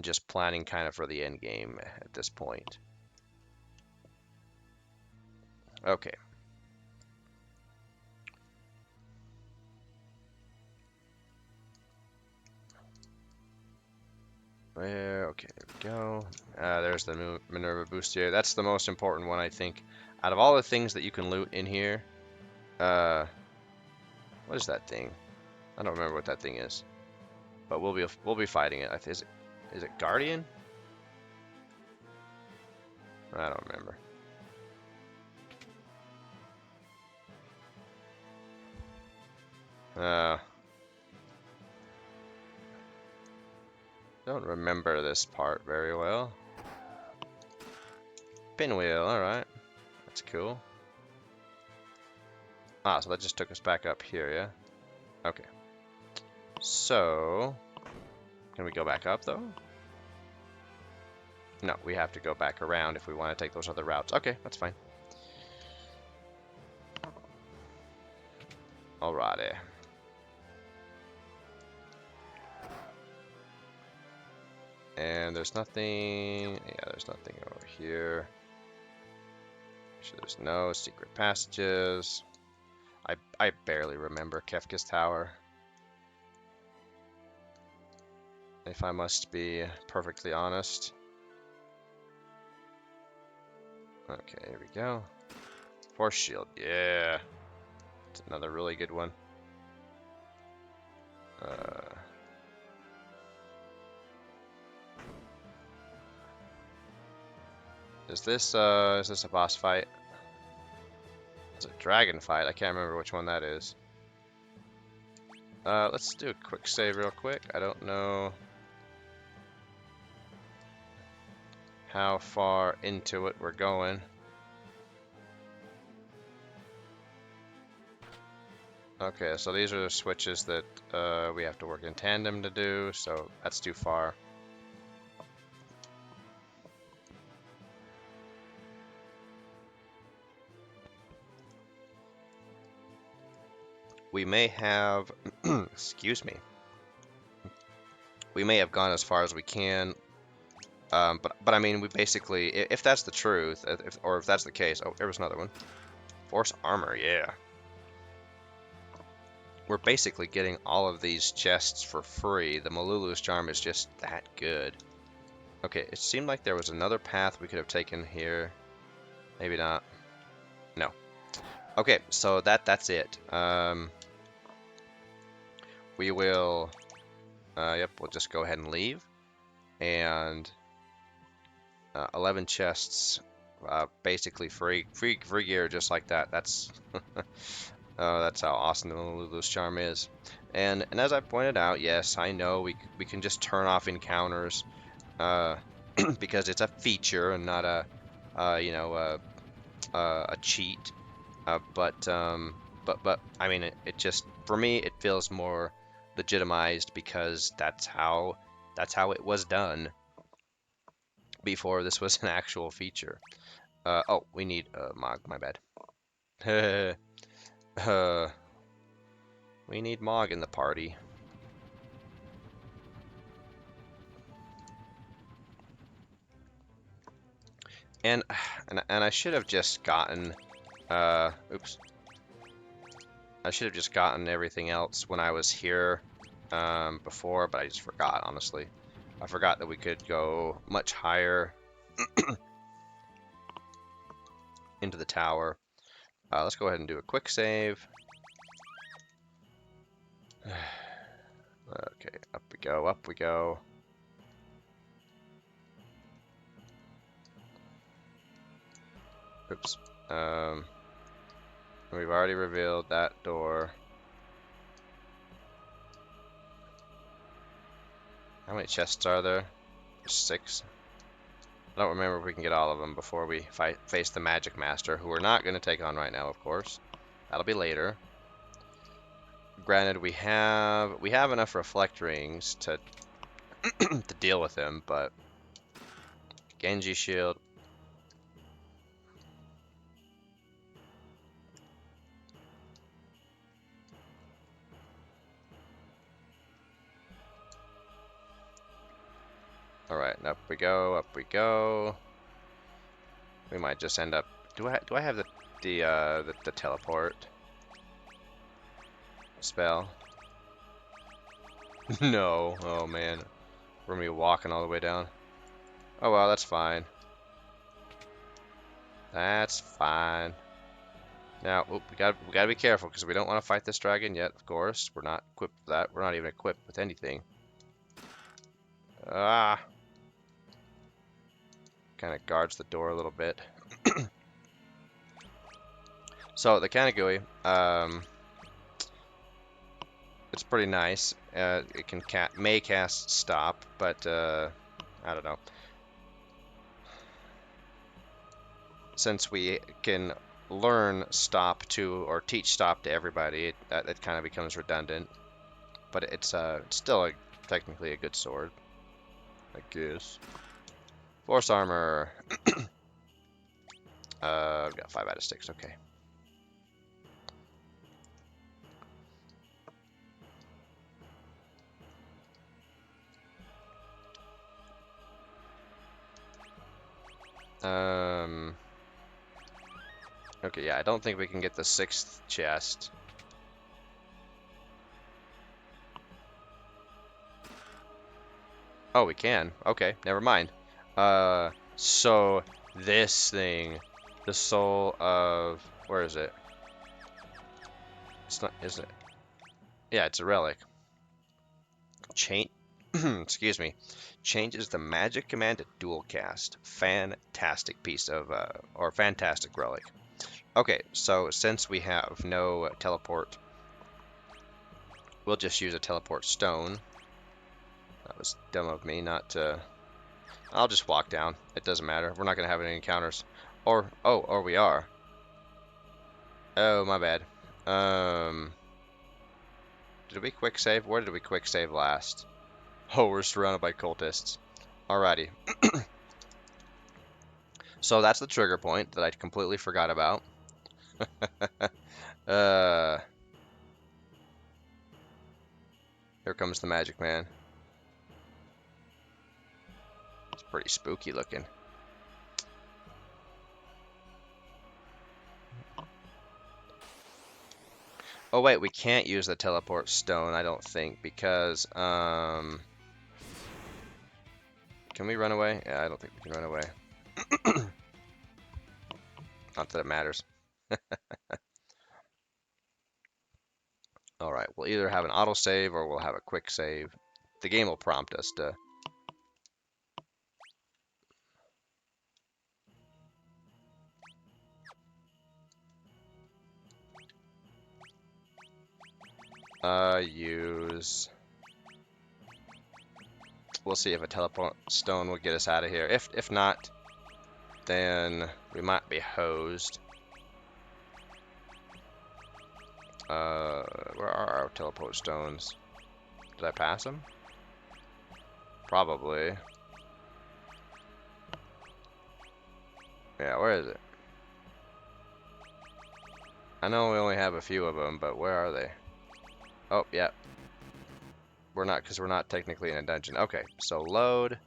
S1: just planning kind of for the end game at this point. Okay. Where? Okay, there we go. There's the Minerva Bustier. That's the most important one, I think. Out of all the things that you can loot in here, what is that thing? I don't remember what that thing is. But we'll be fighting it. Is it Guardian? I don't remember. Don't remember this part very well. Pinwheel, alright. That's cool. Ah, so that just took us back up here, yeah? Okay. So, can we go back up, though? No, we have to go back around if we want to take those other routes. Okay, that's fine. Alrighty. And there's nothing... Yeah, there's nothing over here. So there's no secret passages. I barely remember Kefka's Tower, if I must be perfectly honest. Okay, here we go. Force Shield, yeah. It's another really good one. Is this a boss fight? It's a dragon fight. I can't remember which one that is. Let's do a quick save real quick. I don't know how far into it we're going. Okay, so these are the switches that we have to work in tandem to do, so that's too far. We may have, excuse me, we may have gone as far as we can, but I mean, we basically, if that's the truth, or if that's the case, oh, there was another one. Force Armor, yeah. We're basically getting all of these chests for free. The Malulu's Charm is just that good. Okay, it seemed like there was another path we could have taken here. Maybe not. No. Okay, so that's it. We will, yep, we'll just go ahead and leave. And 11 chests, basically free gear, just like that. That's that's how awesome the Lulu's Charm is. And as I pointed out, yes, I know we can just turn off encounters because it's a feature and not a you know a cheat. But I mean it just, for me, it feels more legitimized because that's how it was done before this was an actual feature. Oh, we need Mog, my bad. We need Mog in the party. And I should have just gotten oops. I should have just gotten everything else when I was here before, but I just forgot, honestly. I forgot that we could go much higher into the tower. Let's go ahead and do a quick save. Okay, up we go, up we go. Oops. We've already revealed that door. How many chests are there? There's 6. I don't remember if we can get all of them before we face the Magic Master, who we're not going to take on right now, of course. That'll be later. Granted, we have enough reflect rings to to deal with him, but Genji shield. All right, up we go, up we go. We might just end up. Do I have the the teleport spell. No. Oh man. We're gonna be walking all the way down. Oh well, that's fine. That's fine. Now, oop, we gotta be careful because we don't want to fight this dragon yet. Of course, we're not equipped with that. We're not even equipped with anything. Ah, kind of guards the door a little bit. So the Kanagui, it's pretty nice. It can may cast stop, but I don't know. Since we can learn stop to or teach stop to everybody, it kind of becomes redundant. But it's still technically a good sword, I guess. Force armor. I've got 5 out of 6. Okay. Okay, yeah, I don't think we can get the 6th chest. Oh, we can. Okay, never mind. So this thing, the soul of, where is it? It's not, is it? Yeah, it's a relic. Change, excuse me, changes the magic command to dual cast. Fantastic piece of, or fantastic relic. Okay, so since we have no teleport, we'll just use a teleport stone. That was dumb of me not to... I'll just walk down. It doesn't matter. We're not going to have any encounters. Or we are. Oh, my bad. Did we quick save? Where did we quick save last? Oh, we're surrounded by cultists. Alrighty. So that's the trigger point that I completely forgot about. Here comes the magic man. It's pretty spooky looking. Oh wait, we can't use the teleport stone, I don't think, because can we run away? Yeah, I don't think we can run away. Not that it matters. Alright, we'll either have an autosave or we'll have a quick save. The game will prompt us to... use... We'll see if a teleport stone will get us out of here. If not, then we might be hosed. Where are our teleport stones? Did I pass them? Probably. Yeah, where is it? I know we only have a few of them, but where are they? Oh, yeah. We're not, because we're not technically in a dungeon. Okay, so load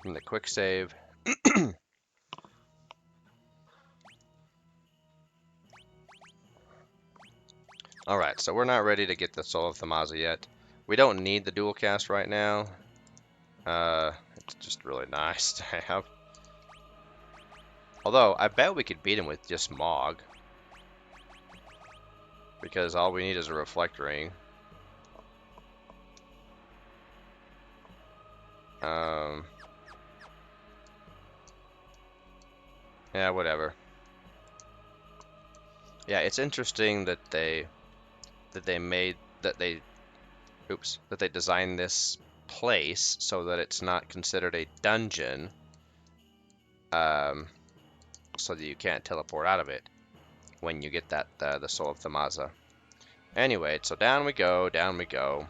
S1: from the quick save. Alright, so we're not ready to get the Soul of Thamaza yet. We don't need the dual cast right now. It's just really nice to have. Although, I bet we could beat him with just Mog. Because all we need is a reflect ring. Yeah, whatever. Yeah, it's interesting that they designed this place so that it's not considered a dungeon, so that you can't teleport out of it when you get that the Soul of Thamaza. Anyway, so down we go, down we go.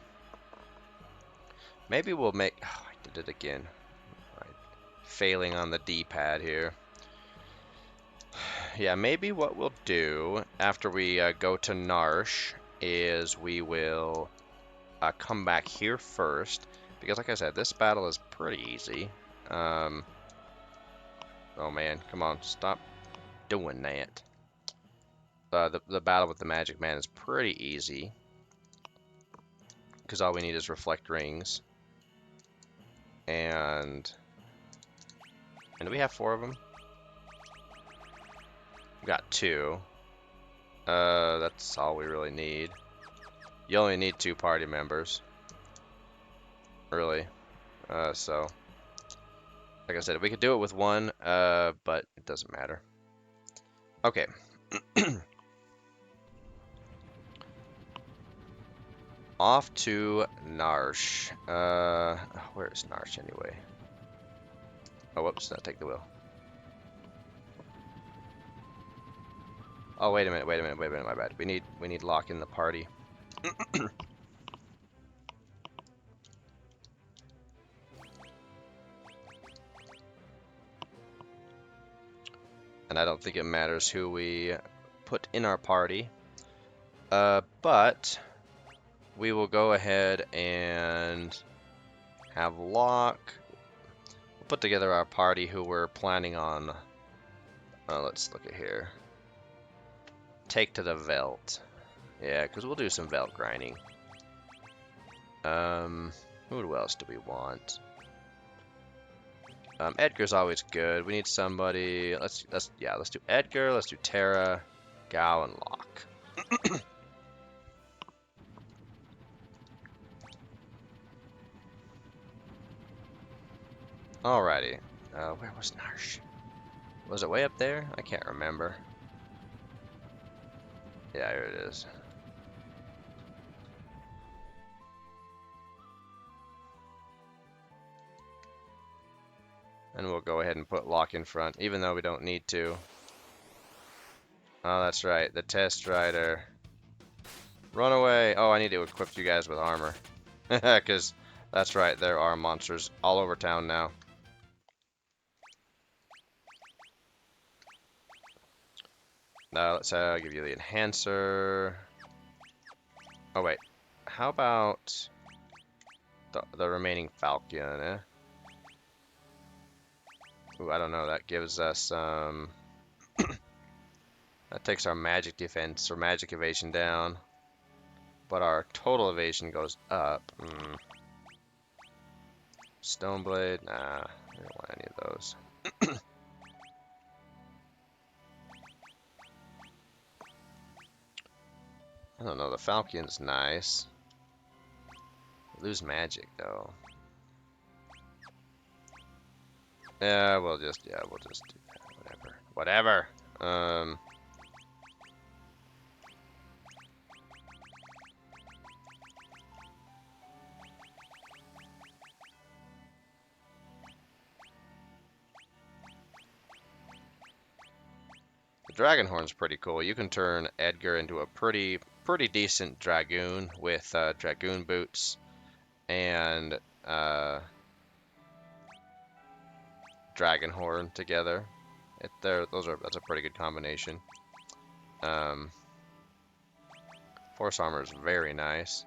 S1: Maybe we'll make... Oh, I did it again. Right. Failing on the D-pad here. Yeah, maybe what we'll do after we go to Narsh is we will come back here first. Because like I said, this battle is pretty easy. Oh man, come on, stop doing that. the battle with the magic man is pretty easy because all we need is reflect rings. And do we have 4 of them? We got 2. That's all we really need. You only need 2 party members, really. So, like I said, we could do it with 1, but it doesn't matter. Okay. Off to Narsh. Where is Narsh anyway? Oh, whoops, not take the wheel. Oh, wait a minute, my bad. We need Locke in the party. And I don't think it matters who we put in our party. But we will go ahead and have Locke. We'll put together our party who we're planning on. Let's look at here. Take to the Veldt. Yeah, because we'll do some Veldt grinding. Who else do we want? Edgar's always good. We need somebody. Let's do Edgar. Let's do Terra, Gao, and Locke. Alrighty. Where was Narsh? Was it way up there? I can't remember. Yeah, here it is. And we'll go ahead and put Locke in front, even though we don't need to. Oh, that's right, the test rider. Run away! Oh, I need to equip you guys with armor. Because, that's right, there are monsters all over town now. Now, let's give you the enhancer. Oh, wait. How about the remaining Falcon, eh? Ooh, I don't know, that gives us, that takes our magic defense or magic evasion down. But our total evasion goes up. Stoneblade? Nah, I don't want any of those. I don't know, the Falcon's nice. Lose magic, though. Yeah, we'll just do that. Whatever. The Dragon Horn's pretty cool. You can turn Edgar into a pretty decent Dragoon with Dragoon boots and Dragon Horn together. That's a pretty good combination. Force armor is very nice.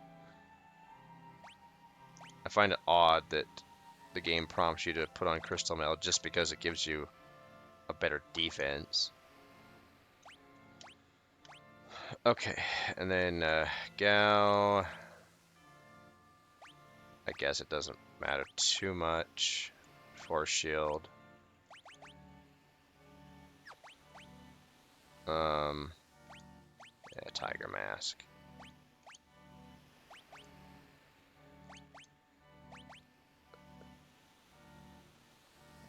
S1: I find it odd that the game prompts you to put on Crystal Mail just because it gives you a better defense. Okay, and then Gao. I guess it doesn't matter too much. Force shield. Yeah, Tiger Mask.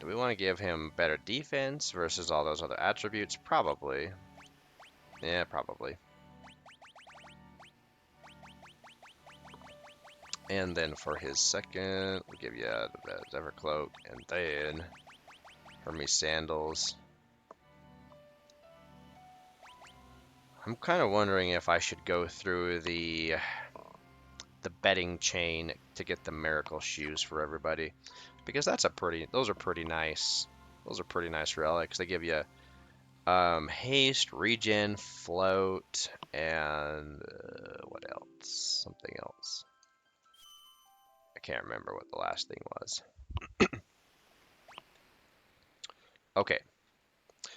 S1: Do we want to give him better defense versus all those other attributes? Probably. Yeah, probably. And then for his second, we'll give you the Zephyr Cloak, and then Hermes Sandals. I'm kind of wondering if I should go through the betting chain to get the miracle shoes for everybody, because those are pretty nice. Those are pretty nice relics. They give you haste, regen, float, and what else? Something else. I can't remember what the last thing was. Okay,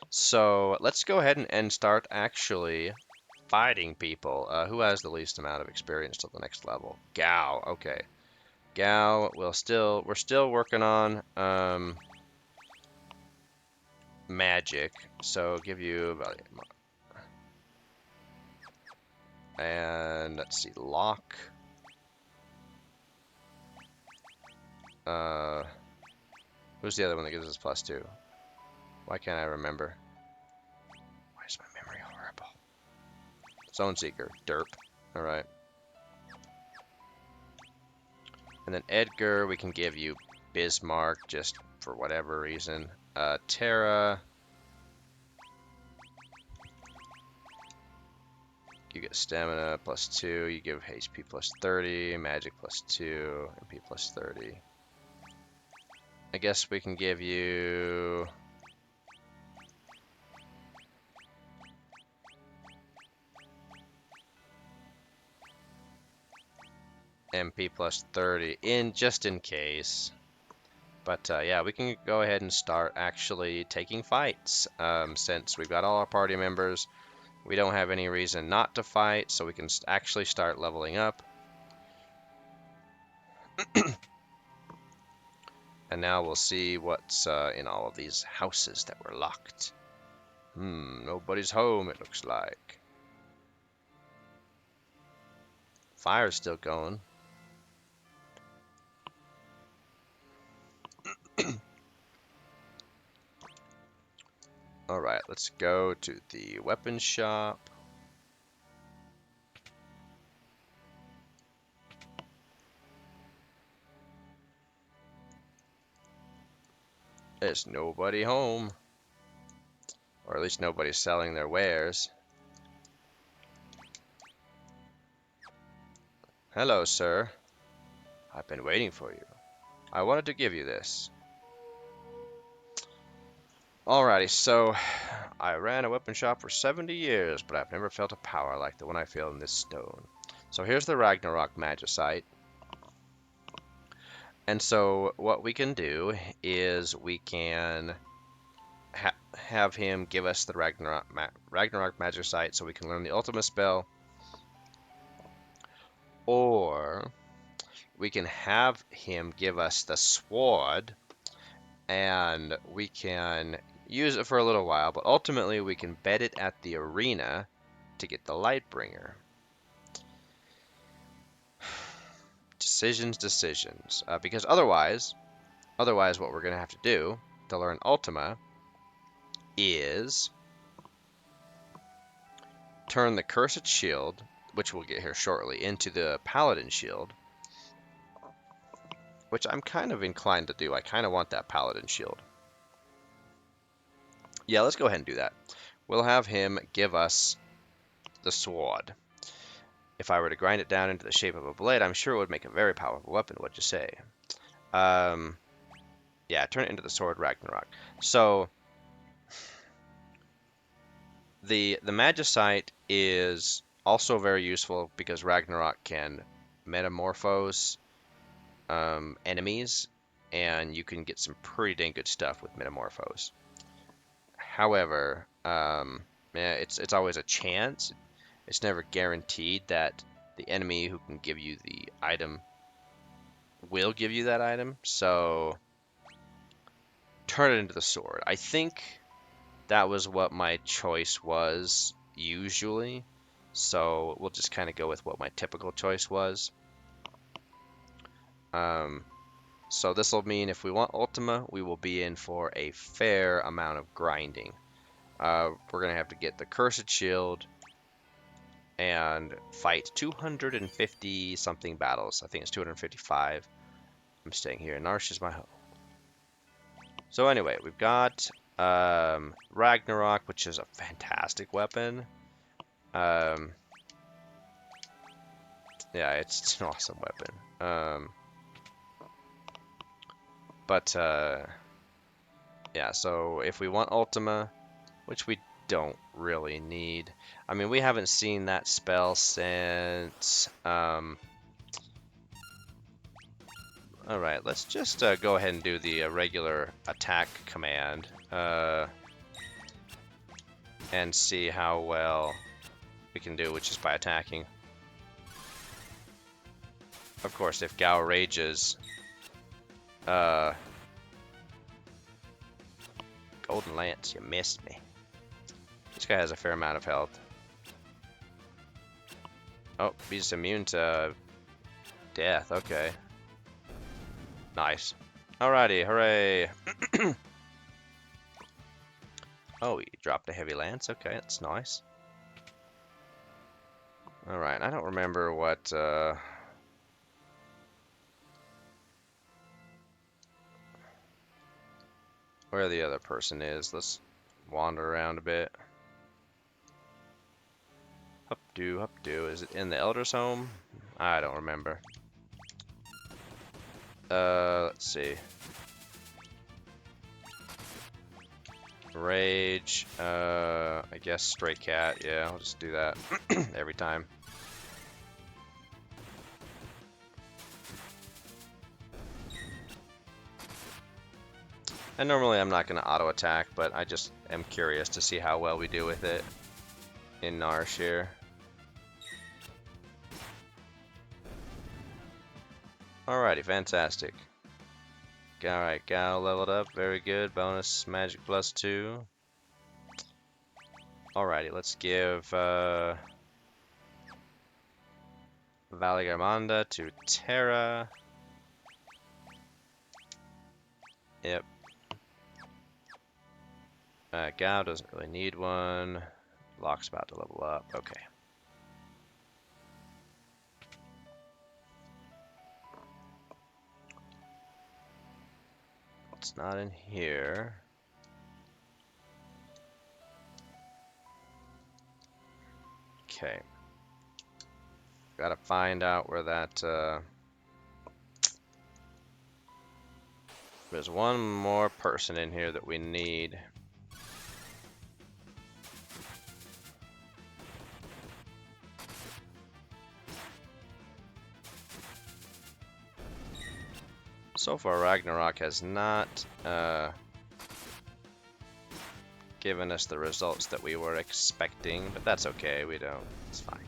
S1: so let's go ahead and start actually fighting people. Who has the least amount of experience to the next level? Gao. Okay. Gao, we're still working on magic. So give you about, and let's see, lock. Who's the other one that gives us +2? Why can't I remember? Why is my memory horrible? Zone Seeker. Derp. Alright. And then Edgar, we can give you Bismarck just for whatever reason. Terra. You get stamina +2. You give HP +30. Magic +2. MP +30. I guess we can give you... MP +30 just in case. But yeah, we can go ahead and start actually taking fights. Since we've got all our party members, we don't have any reason not to fight, so we can actually start leveling up. And now we'll see what's in all of these houses that were locked. Nobody's home, it looks like. Fire's still going. Alright, let's go to the weapon shop. There's nobody home. Or at least nobody's selling their wares. Hello, sir. I've been waiting for you. I wanted to give you this. Alrighty, so I ran a weapon shop for 70 years, but I've never felt a power like the one I feel in this stone. So here's the Ragnarok Magicite. And so what we can do is we can have him give us the Ragnarok Magicite so we can learn the ultimate spell. Or we can have him give us the sword and we can use it for a little while, but ultimately we can bet it at the arena to get the Lightbringer. Decisions. Because otherwise what we're going to have to do to learn Ultima is turn the Cursed Shield, which we'll get here shortly, into the Paladin Shield, which I'm kind of inclined to do. I kind of want that Paladin Shield. Yeah, let's go ahead and do that. We'll have him give us the sword. If I were to grind it down into the shape of a blade, I'm sure it would make a very powerful weapon. What'd you say? Yeah, turn it into the sword Ragnarok. So the Magicite is also very useful because Ragnarok can metamorphose enemies, and you can get some pretty dang good stuff with metamorphose. However, yeah, it's always a chance. It's never guaranteed that the enemy who can give you the item will give you that item. So turn it into the sword. I think that was what my choice was usually. So we'll just kind of go with what my typical choice was. So this will mean if we want Ultima, we will be in for a fair amount of grinding. We're going to have to get the Cursed Shield and fight 250 something battles. I think it's 255. I'm staying here. Narsh is my home. So anyway, we've got Ragnarok, which is a fantastic weapon. Yeah, it's an awesome weapon. Yeah, so if we want Ultima, which we don't really need. I mean, we haven't seen that spell since... Alright, let's just go ahead and do the regular attack command. And see how well we can do, which is by attacking. Of course, if Gao rages, Golden Lance, you missed me. This guy has a fair amount of health. Oh, he's immune to death. Okay. Nice. Alrighty, hooray. Oh, he dropped a heavy lance. Okay, that's nice. Alright, I don't remember what, where the other person is. Let's wander around a bit. Hupdo, hupdo. Is it in the Elder's home? I don't remember. Let's see. Rage, I guess Stray Cat. Yeah, I'll just do that every time. And normally I'm not going to auto attack, but I just am curious to see how well we do with it in Narshir. Alrighty, fantastic. Alright, Gao leveled up, very good. Bonus magic +2. Alrighty, let's give Valigarmanda to Terra. Yep. Gao doesn't really need one. Locke's about to level up. Okay. It's not in here. Okay. Gotta find out where that, there's one more person in here that we need. So far, Ragnarok has not given us the results that we were expecting, but that's okay, we don't, it's fine.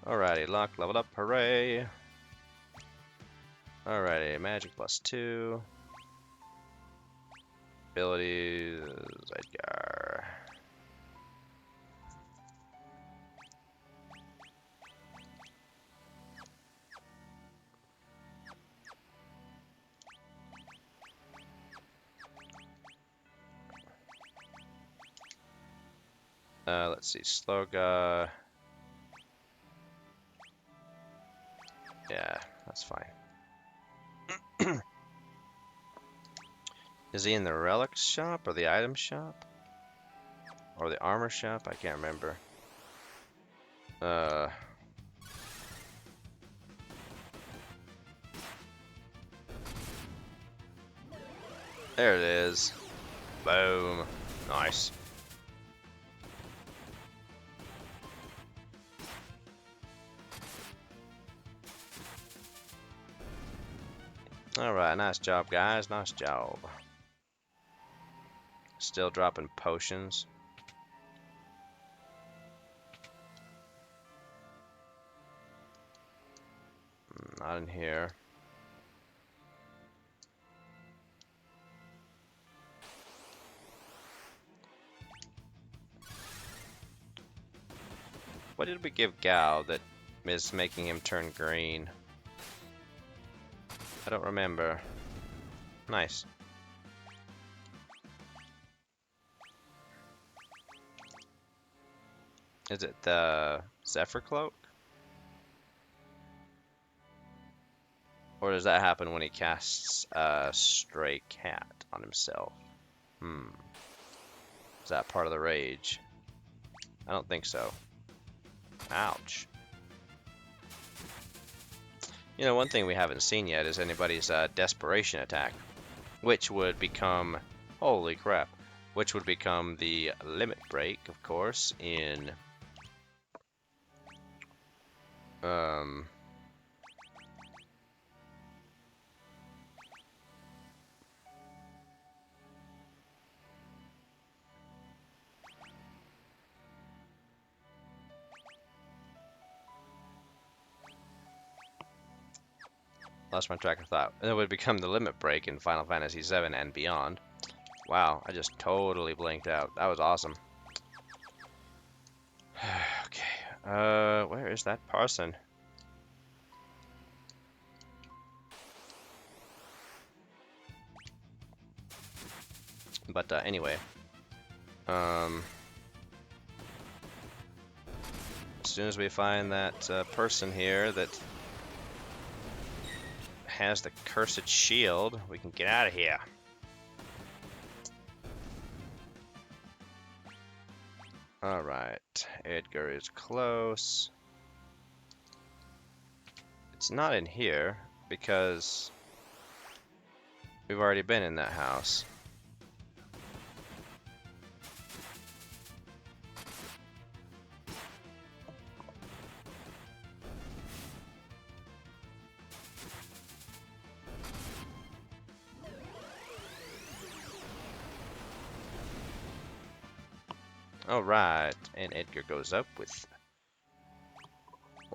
S1: Alrighty, Locke leveled up, hooray! Alrighty, magic +2. Abilities, Edgar. Let's see, Sloga. Yeah, that's fine. Is he in the relics shop or the item shop? Or the armor shop? I can't remember. There it is. Boom. Nice. Alright, nice job, guys. Nice job. Still dropping potions. Not in here. What did we give Gao that is making him turn green? I don't remember. Nice. Is it the Zephyr Cloak? Or does that happen when he casts a Stray Cat on himself? Is that part of the rage? I don't think so. Ouch. You know, one thing we haven't seen yet is anybody's desperation attack, which would become, holy crap, which would become the limit break, of course, in Lost my track of thought. And it would become the limit break in Final Fantasy VII and beyond. Wow, I just totally blinked out. That was awesome. Okay, where is that person? But anyway, as soon as we find that person here that has the cursed shield, we can get out of here. Alright, Edgar is close. It's not in here because we've already been in that house. Alright, and Edgar goes up with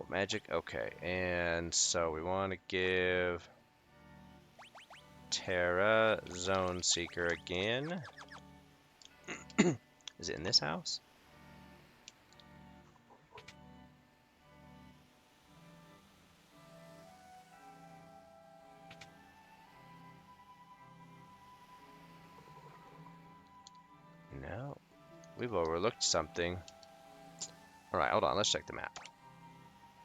S1: magic. Okay, and so we want to give Terra Zone Seeker again. Is it in this house? No. We've overlooked something. Alright, hold on, let's check the map.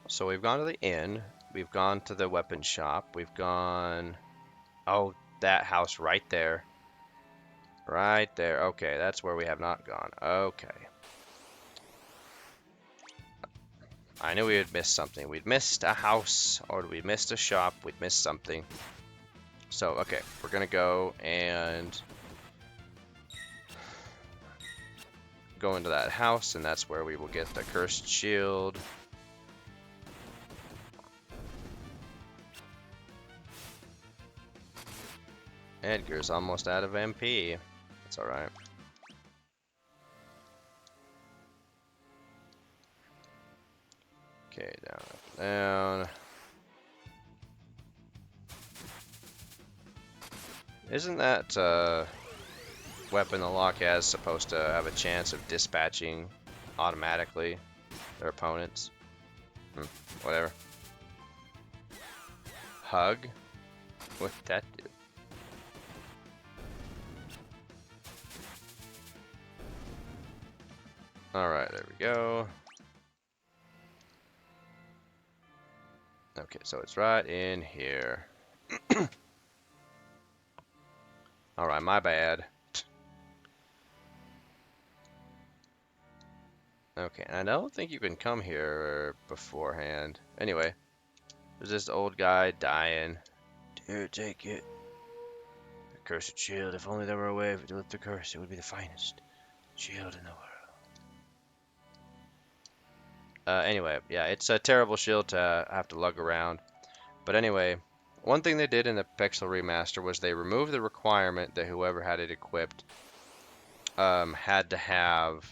S1: So we've gone to the inn, we've gone to the weapon shop, we've gone... Oh, that house right there. Right there, okay, that's where we have not gone. Okay. I knew we had missed something. We'd missed a house, or we'd missed a shop, we'd missed something. So, okay, we're gonna go and go into that house, and that's where we will get the cursed shield. Edgar's almost out of MP. That's alright. Okay, down. Isn't that weapon the lock has supposed to have a chance of dispatching automatically their opponents? Whatever. Hug? What'd that do? Alright, there we go. Okay, so it's right in here. Alright, my bad. Okay, and I don't think you can come here beforehand. Anyway, there's this old guy dying. Here, take it. The cursed shield. If only there were a way to lift the curse, it would be the finest shield in the world. Anyway, yeah, it's a terrible shield to have to lug around. But anyway, one thing they did in the Pixel Remaster was they removed the requirement that whoever had it equipped had to have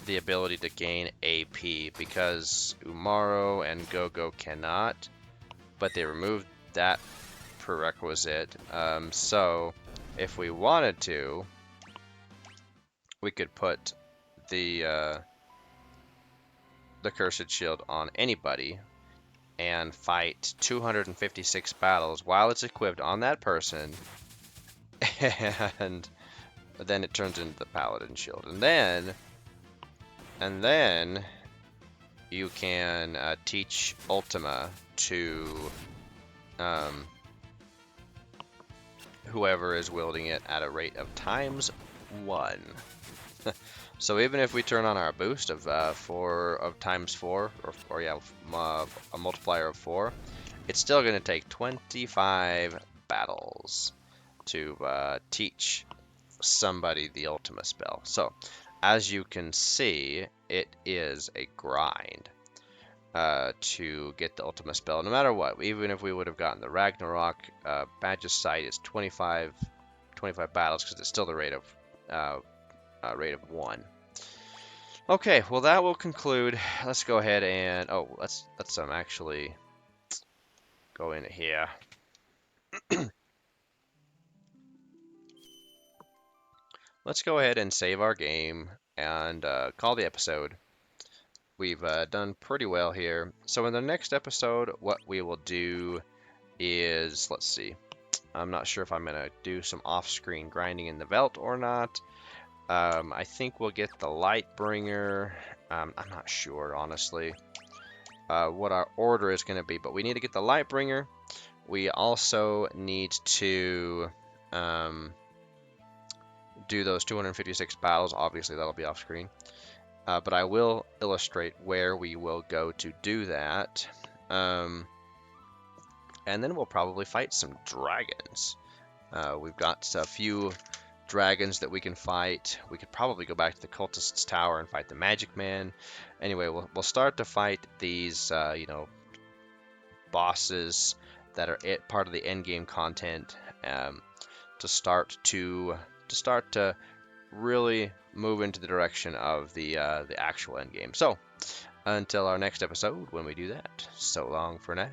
S1: the ability to gain AP, because Umaro and Gogo cannot, but they removed that prerequisite. So if we wanted to, we could put the cursed shield on anybody and fight 256 battles while it's equipped on that person, and then it turns into the paladin shield, and then you can teach Ultima to whoever is wielding it at a rate of ×1. So even if we turn on our boost of ×4, or yeah, a multiplier of 4, it's still going to take 25 battles to teach somebody the Ultima spell. So as you can see, it is a grind to get the Ultima spell, no matter what. Even if we would have gotten the Ragnarok, Badge's Sight is 25 battles, because it's still the rate of 1. Okay, well that will conclude. Let's go ahead and let's actually go in here. Let's go ahead and save our game and call the episode. We've done pretty well here. So in the next episode, what we will do is, let's see, I'm not sure if I'm going to do some off-screen grinding in the Veldt or not. I think we'll get the light bringer. I'm not sure, honestly, what our order is going to be, but we need to get the light bringer. We also need to do those 256 battles. Obviously, that'll be off screen. But I will illustrate where we will go to do that. And then we'll probably fight some dragons. We've got a few dragons that we can fight. We could probably go back to the cultist's tower and fight the magic man. Anyway, we'll start to fight these, bosses that are part of the end game content, to start to really move into the direction of the actual end game. So until our next episode, when we do that, so long for now.